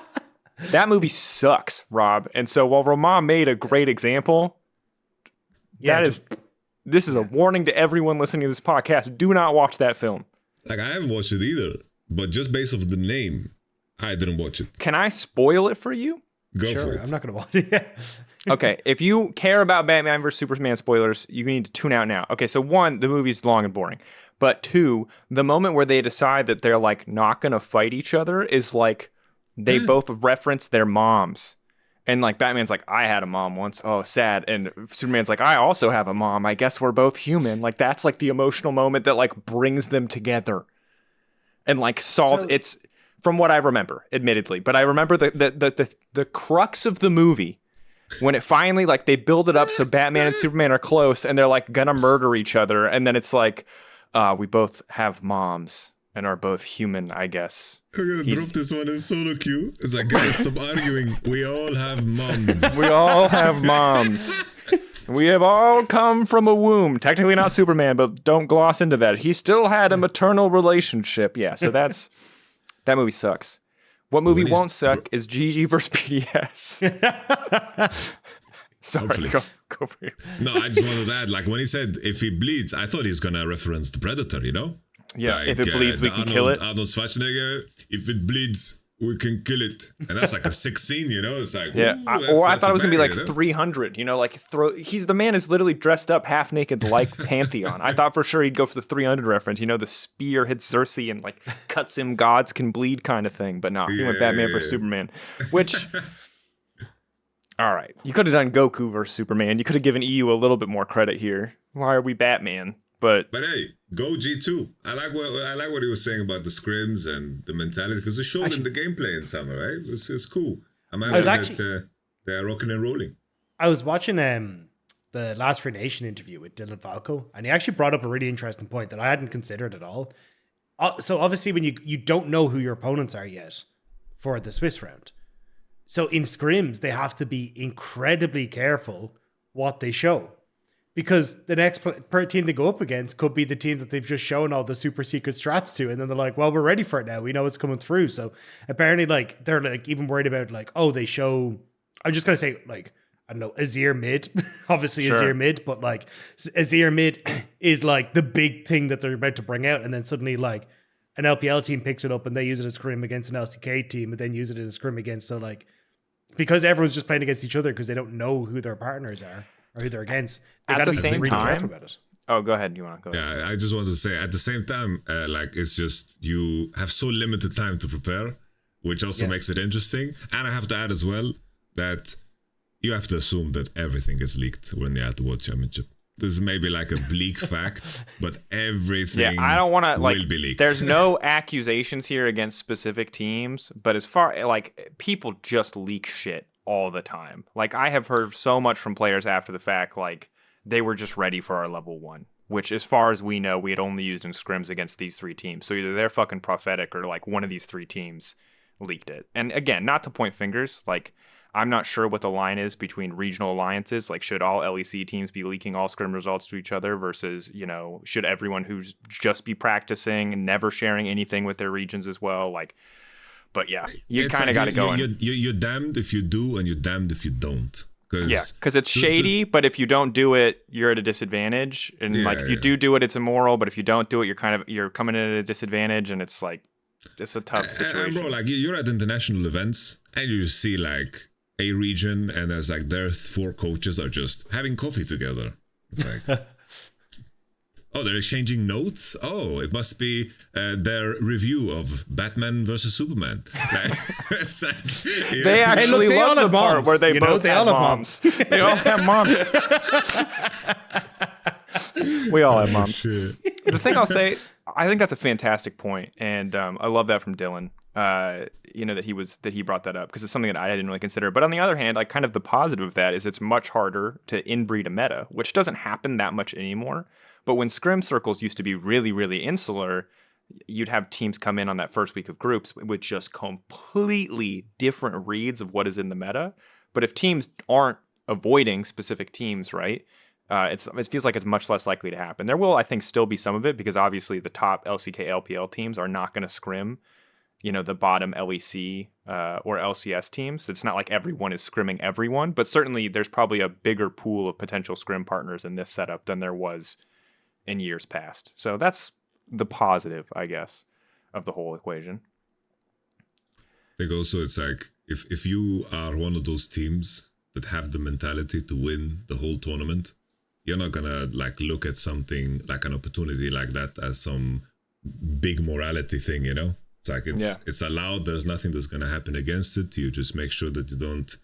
That movie sucks, Rob. And so while Romain made a great example, this is a warning to everyone listening to this podcast. Do not watch that film. Like, I haven't watched it either, but just based off the name, I didn't watch it. Can I spoil it for you? Go for it. I'm not going to watch it yet. Okay, if you care about Batman vs. Superman spoilers, you need to tune out now. Okay, so one, the movie's long and boring. But two, the moment where they decide that they're like not going to fight each other is like they both reference their moms. And like Batman's like, I had a mom once. Oh, sad. And Superman's like, I also have a mom. I guess we're both human. Like that's like the emotional moment that like brings them together. And like it's from what I remember, admittedly. But I remember the crux of the movie when it finally like they build it up so Batman and Superman are close and they're like gonna murder each other. And then it's like, we both have moms and are both human, I guess. I'm gonna drop this one in solo queue. It's like, guys, stop arguing. We all have moms. We all have moms. We have all come from a womb. Technically not Superman, but don't gloss into that. He still had a maternal relationship. Yeah, so that movie sucks. What movie won't suck is GG versus BDS. Sorry, go for it. No, I just wanted to add, like when he said, if he bleeds, I thought he's gonna reference the Predator, you know? Yeah, like, if it bleeds, we can kill it. Arnold Schwarzenegger, if it bleeds, we can kill it. And that's like a sick scene, you know? It's like, yeah. I thought it was going to be like 300, you know, like the man is literally dressed up half naked like Pantheon. I thought for sure he'd go for the 300 reference, you know, the spear hits Cersei and like cuts him, gods can bleed kind of thing. But no, he went Batman versus Superman, which, all right. You could have done Goku versus Superman. You could have given EU a little bit more credit here. Why are we Batman? But hey, go G2. I like what he was saying about the scrims and the mentality because it showed in the gameplay in summer, right? It's cool. I'm happy that they're rocking and rolling. I was watching the Last Free Nation interview with Dylan Falco, and he actually brought up a really interesting point that I hadn't considered at all. So obviously, when you don't know who your opponents are yet for the Swiss round, so in scrims they have to be incredibly careful what they show. Because the next team they go up against could be the teams that they've just shown all the super secret strats to. And then they're like, well, we're ready for it now. We know it's coming through. So apparently, like, they're like even worried about like, oh, they show, I'm just going to say like I don't know, Azir mid, obviously Sure. Azir mid, but like Azir mid is like the big thing that they're about to bring out. And then suddenly like an LPL team picks it up and they use it as Scrim against an LCK team and then use it in a Scrim against. So like, because everyone's just playing against each other because they don't know who their partners are or who they're against. They At gotta the be same really time- careful about it. Oh, go ahead. You want to go? Yeah, I just wanted to say at the same time, like it's just you have so limited time to prepare, which also makes it interesting. And I have to add as well that you have to assume that everything is leaked when you're at the World Championship. This is maybe like a bleak fact, but everything Yeah, I don't want to like. will be leaked. There's no accusations here against specific teams, but as far like people just leak shit all the time. Like I have heard so much from players after the fact, like they were just ready for our level 1, which as far as we know, we had only used in scrims against these 3 teams. So either they're fucking prophetic or like one of these 3 teams leaked it. And again, not to point fingers, like I'm not sure what the line is between regional alliances. Like, should all LEC teams be leaking all scrim results to each other versus, you know, should everyone who's just be practicing and never sharing anything with their regions as well? Like, but yeah, you It's kind of like got to go in. You're damned if you do, and you're damned if you don't. Yeah, because it's shady, but if you don't do it, you're at a disadvantage. And like if you do it, it's immoral. But if you don't do it, you're coming in at a disadvantage, and it's like it's a tough situation. And bro, like you're at international events, and you see like a region, and there's like their 4 coaches are just having coffee together. It's like, oh, they're exchanging notes. Oh, it must be their review of Batman versus Superman. Like, it's like, yeah. They actually they all love the have part moms, where they you know? both They have all have moms. They all have moms. We all have moms. Shit. The thing I'll say, I think that's a fantastic point, and I love that from Dylan. You know that he brought that up because it's something that I didn't really consider. But on the other hand, like kind of the positive of that is it's much harder to inbreed a meta, which doesn't happen that much anymore. But when scrim circles used to be really, really insular, you'd have teams come in on that first week of groups with just completely different reads of what is in the meta. But if teams aren't avoiding specific teams, right? It feels like it's much less likely to happen. There will, I think, still be some of it because obviously the top LCK LPL teams are not going to scrim, you know, the bottom LEC or LCS teams. It's not like everyone is scrimming everyone, but certainly there's probably a bigger pool of potential scrim partners in this setup than there was in years past. So that's the positive, I guess, of the whole equation. I think also it's like if you are one of those teams that have the mentality to win the whole tournament, you're not gonna like look at something like an opportunity like that as some big morality thing, you know? It's like it's allowed, there's nothing that's gonna happen against it. You just make sure that you don't,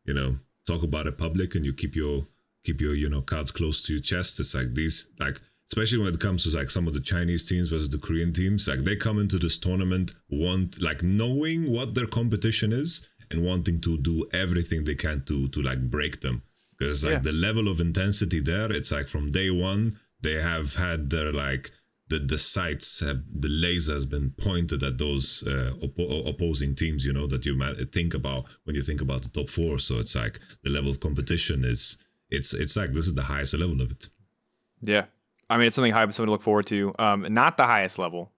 you know, talk about it public and you keep your you know, cards close to your chest. It's like these, like, especially when it comes to like some of the Chinese teams versus the Korean teams, like they come into this tournament knowing what their competition is and wanting to do everything they can to like break them. Because like the level of intensity there, it's like from day one, they have had their like the sights, the laser has been pointed at those opposing teams, you know, that you might think about when you think about the top 4. So it's like the level of competition is, it's like this is the highest level of it. Yeah. I mean, it's something to look forward to. Not the highest level.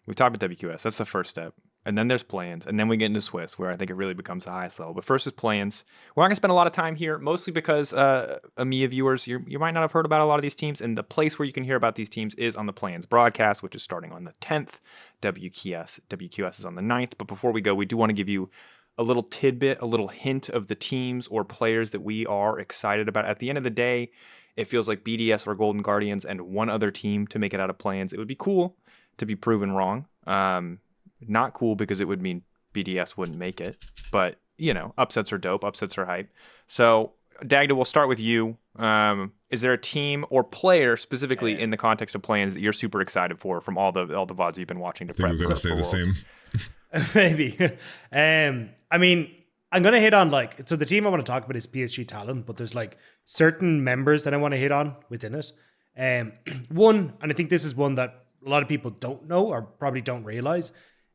We talked about WQS. That's the first step. And then there's play-ins. And then we get into Swiss, where I think it really becomes the highest level. But first is play-ins. We're not going to spend a lot of time here, mostly because EMEA viewers, you might not have heard about a lot of these teams. And the place where you can hear about these teams is on the play-ins broadcast, which is starting on the 10th. WQS is on the 9th. But before we go, we do want to give you a little tidbit, a little hint of the teams or players that we are excited about. At the end of the day, it feels like BDS or Golden Guardians and one other team to make it out of play-ins. It would be cool to be proven wrong. Not cool because it would mean BDS wouldn't make it. But, you know, upsets are dope. Upsets are hype. So, Dagda, we'll start with you. Is there a team or player specifically in the context of play-ins that you're super excited for from all the VODs you've been watching to I think prep we're going to say the Worlds? same. Maybe. I mean, I'm going to hit on like, so the team I want to talk about is PSG Talon, but there's like certain members that I want to hit on within it. One, and I think this is one that a lot of people don't know or probably don't realize,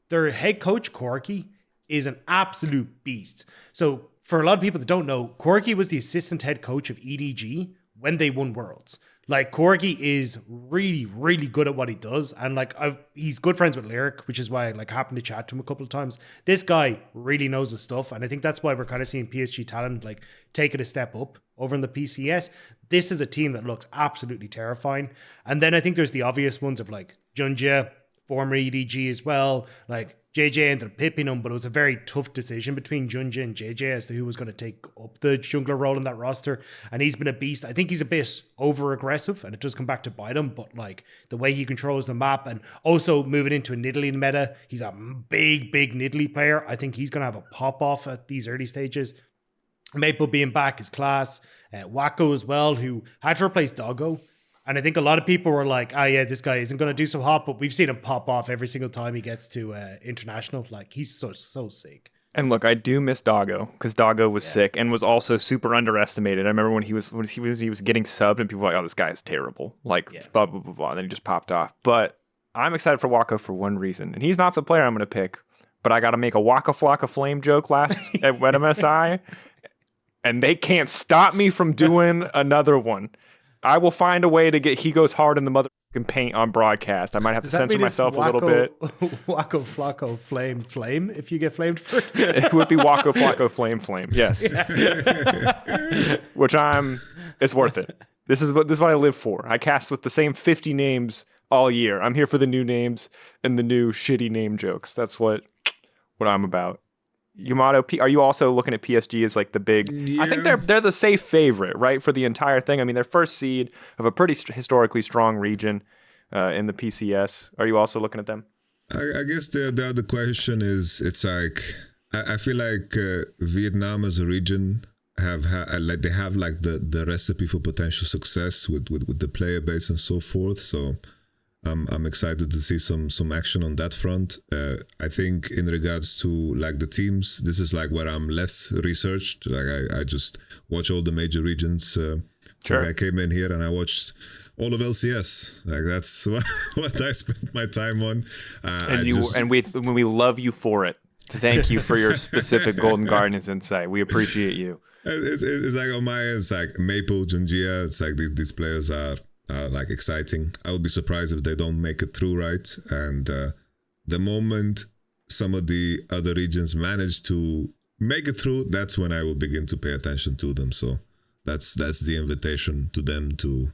their head coach, Corky, is an absolute beast. So for a lot of people that don't know, Corky was the assistant head coach of EDG when they won Worlds. Like, Corgi is really, really good at what he does. And like, he's good friends with Lyric, which is why I like happened to chat to him a couple of times. This guy really knows his stuff. And I think that's why we're kind of seeing PSG Talon like take it a step up over in the PCS. This is a team that looks absolutely terrifying. And then I think there's the obvious ones of like Junja, former EDG as well. Like, JJ ended up pipping him, but it was a very tough decision between Junja and JJ as to who was going to take up the jungler role in that roster. And he's been a beast. I think he's a bit over aggressive, and it does come back to bite him, but like the way he controls the map, and also moving into a Nidalee meta, he's a big Nidalee player. I think he's going to have a pop off at these early stages. Maple being back is class. Wacko as well, who had to replace Doggo. And I think a lot of people were like, oh yeah, this guy isn't going to do so hot, but we've seen him pop off every single time he gets to international. Like, he's so sick. And look, I do miss Doggo, because Doggo was sick and was also super underestimated. I remember when he was getting subbed and people were like, oh, this guy is terrible. Like, blah, blah, blah, blah. And then he just popped off. But I'm excited for Wacko for one reason. And he's not the player I'm going to pick, but I got to make a Waka Flocka Flame joke last at MSI. And they can't stop me from doing another one. I will find a way to get He Goes Hard in the motherfucking paint on broadcast. I might have to censor myself a little bit. Wacko Flocko Flame if you get flamed for it. It would be Wacko Flocko Flame. Yes. Which it's worth it. This is what I live for. I cast with the same 50 names all year. I'm here for the new names and the new shitty name jokes. That's what I'm about. Yamato, are you also looking at PSG as like the big? Yeah. I think they're the safe favorite, right, for the entire thing. I mean, they're first seed of a pretty historically strong region in the PCS. Are you also looking at them? I guess the other question is, it's like I feel like Vietnam as a region have the recipe for potential success with the player base and so forth. So I'm excited to see some action on that front. I think in regards to like the teams, this is like where I'm less researched. Like I just watch all the major regions. Sure. Like I came in here and I watched all of LCS. Like that's what I spent my time on. We love you for it. Thank you for your specific Golden Guardians insight. We appreciate you. It's like on my end, it's like Maple, Junjia. It's like these players are like exciting. I would be surprised if they don't make it through, right? And the moment some of the other regions manage to make it through, that's when I will begin to pay attention to them. So that's the invitation to them to,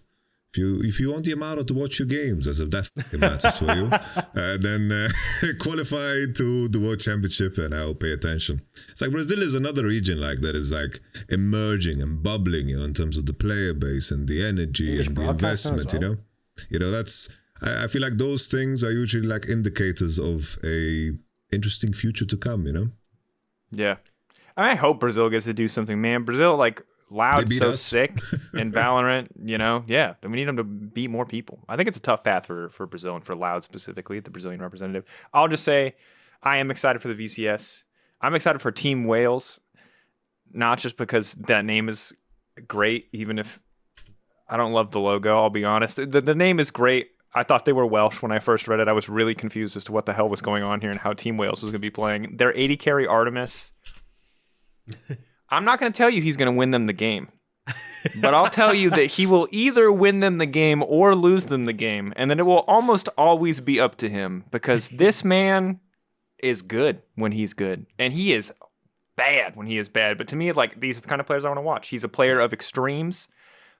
if you want Yamato to watch your games, as if that matters for you, then qualify to the World Championship and I'll pay attention. It's like Brazil is another region like that is like emerging and bubbling, in terms of the player base and the energy English and the investment, well. That's, I feel like those things are usually like indicators of a interesting future to come, Yeah. I hope Brazil gets to do something, man. Brazil, like, Loud's so sick in Valorant, yeah. We need them to beat more people. I think it's a tough path for Brazil and for Loud specifically, the Brazilian representative. I'll just say I am excited for the VCS. I'm excited for Team Wales, not just because that name is great, even if I don't love the logo, I'll be honest. The name is great. I thought they were Welsh when I first read it. I was really confused as to what the hell was going on here and how Team Wales was going to be playing. Their 80 carry Artemis. I'm not going to tell you he's going to win them the game, but I'll tell you that he will either win them the game or lose them the game, and then it will almost always be up to him because this man is good when he's good, and he is bad when he is bad. But to me, like, these are the kind of players I want to watch. He's a player of extremes.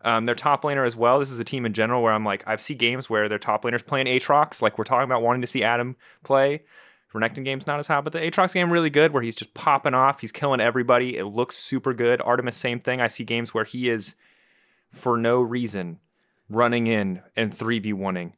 Their top laner as well. This is a team in general where I'm like, I've seen games where their top laner's playing Aatrox, like we're talking about wanting to see Adam play. Renekton game's not as hot, but the Aatrox game really good where he's just popping off. He's killing everybody. It looks super good. Artemis, same thing. I see games where he is, for no reason, running in and 3v1ing.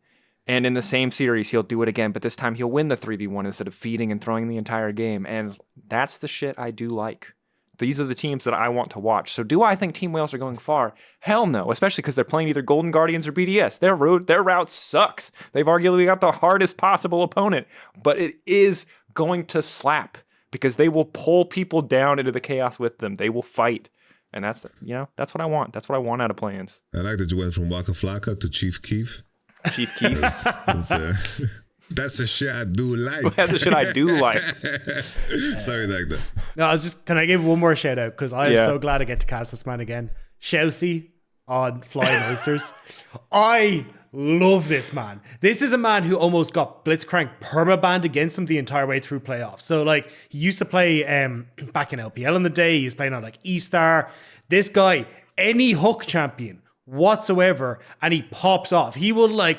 And in the same series, he'll do it again, but this time he'll win the 3v1 instead of feeding and throwing the entire game. And that's the shit I do like. These are the teams that I want to watch. So do I think Team Wales are going far? Hell no, especially because they're playing either Golden Guardians or BDS. Their route sucks. They've arguably got the hardest possible opponent, but it is going to slap because they will pull people down into the chaos with them. They will fight. And that's what I want. That's what I want out of play-ins. I like that you went from Waka Flocka to Chief Keef. Chief Keef. That's the shit I do like. That's the shit I do like. Sorry, Dagda. No, can I give one more shout out? Because I am so glad I get to cast this man again. Shousey, on Flying Oysters. I love this man. This is a man who almost got Blitzcrank permabanned against him the entire way through playoffs. So like he used to play back in LPL in the day. He was playing on like E-Star. This guy, any hook champion whatsoever, and he pops off. He will like,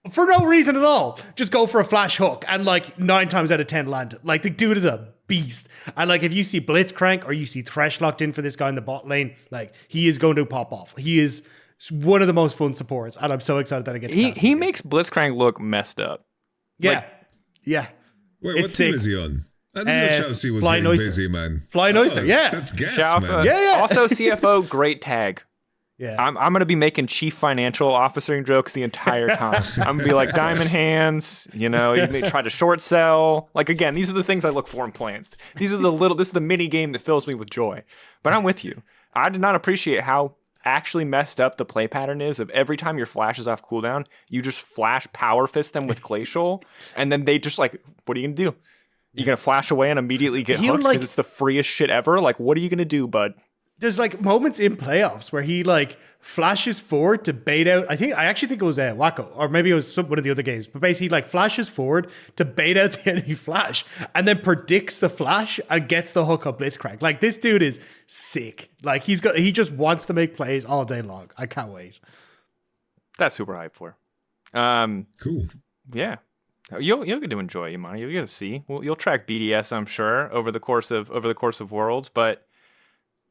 for no reason at all, just go for a flash hook and like 9 times out of 10 land it. Like the dude is a beast. And like if you see Blitzcrank or you see Thresh locked in for this guy in the bot lane, like he is going to pop off. He is one of the most fun supports, and I'm so excited that I get to cast him He again. makes Blitzcrank look messed up. Yeah. Yeah. Wait, what team is he on? I didn't know Chelsea was Flying getting Oyster. busy, man. Flying Oyster, yeah. That's gas, Shout man. Yeah. Also, CFO, great tag. Yeah. I'm going to be making chief financial officer jokes the entire time. I'm going to be like diamond hands, you may try to short sell. Like, again, these are the things I look for in plans. This is the mini game that fills me with joy. But I'm with you. I did not appreciate how actually messed up the play pattern is of every time your flash is off cooldown, you just flash power fist them with Glacial, and then they just like, what are you going to do? You're going to flash away and immediately get hooked because it's the freest shit ever? Like, what are you going to do, bud? There's like moments in playoffs where he like flashes forward to bait out. I actually think it was Wacko, or maybe it was one of the other games. But basically, like flashes forward to bait out the enemy flash, and then predicts the flash and gets the hook on Blitzcrank. Like this dude is sick. Like he just wants to make plays all day long. I can't wait. That's super hype for. Cool. Yeah. You'll get to enjoy Yamato. You'll get to see. You'll track BDS, I'm sure, over the course of Worlds, but.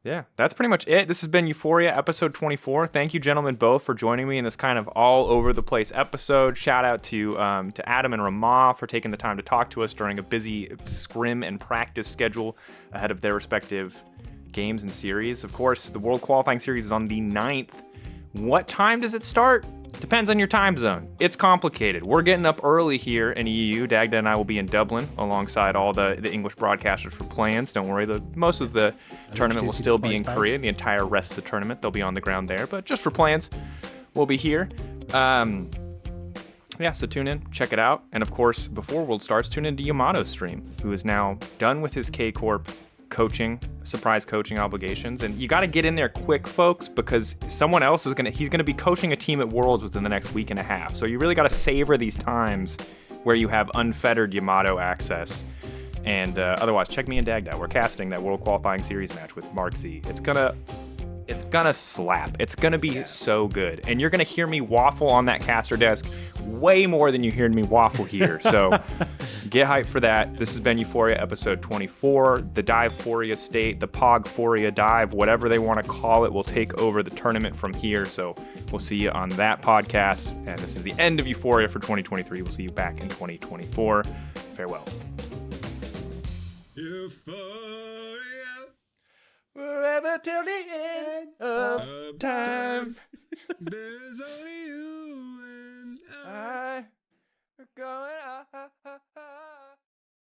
Yeah, that's pretty much it. This has been Euphoria episode 24. Thank you, gentlemen, both for joining me in this kind of all over the place episode. Shout out to Adam and Romain for taking the time to talk to us during a busy scrim and practice schedule ahead of their respective games and series. Of course, the World Qualifying Series is on the 9th. What time does it start? Depends on your time zone. It's complicated. We're getting up early here in EU. Dagda and I will be in Dublin alongside all the English broadcasters for plans. Don't worry, most of the tournament will still be in Korea. The entire rest of the tournament, they'll be on the ground there. But just for plans, we'll be here. Yeah, so tune in, check it out. And of course, before World starts, tune into Yamato's stream, who is now done with his K-Corp surprise coaching obligations. And you got to get in there quick, folks, because someone else he's going to be coaching a team at Worlds within the next week and a half. So you really got to savor these times where you have unfettered Yamato access. And otherwise, check me and Dagda. We're casting that World Qualifying Series match with Mark Z. It's gonna slap. It's gonna be so good. And you're gonna hear me waffle on that caster desk way more than you hear me waffle here. So get hyped for that. This has been Euphoria episode 24. The Dive-phoria state, the Pog-phoria dive, whatever they want to call it, will take over the tournament from here. So we'll see you on that podcast. And this is the end of Euphoria for 2023. We'll see you back in 2024. Farewell. Euphoria. Forever till the end of time. There's only you and I. We're going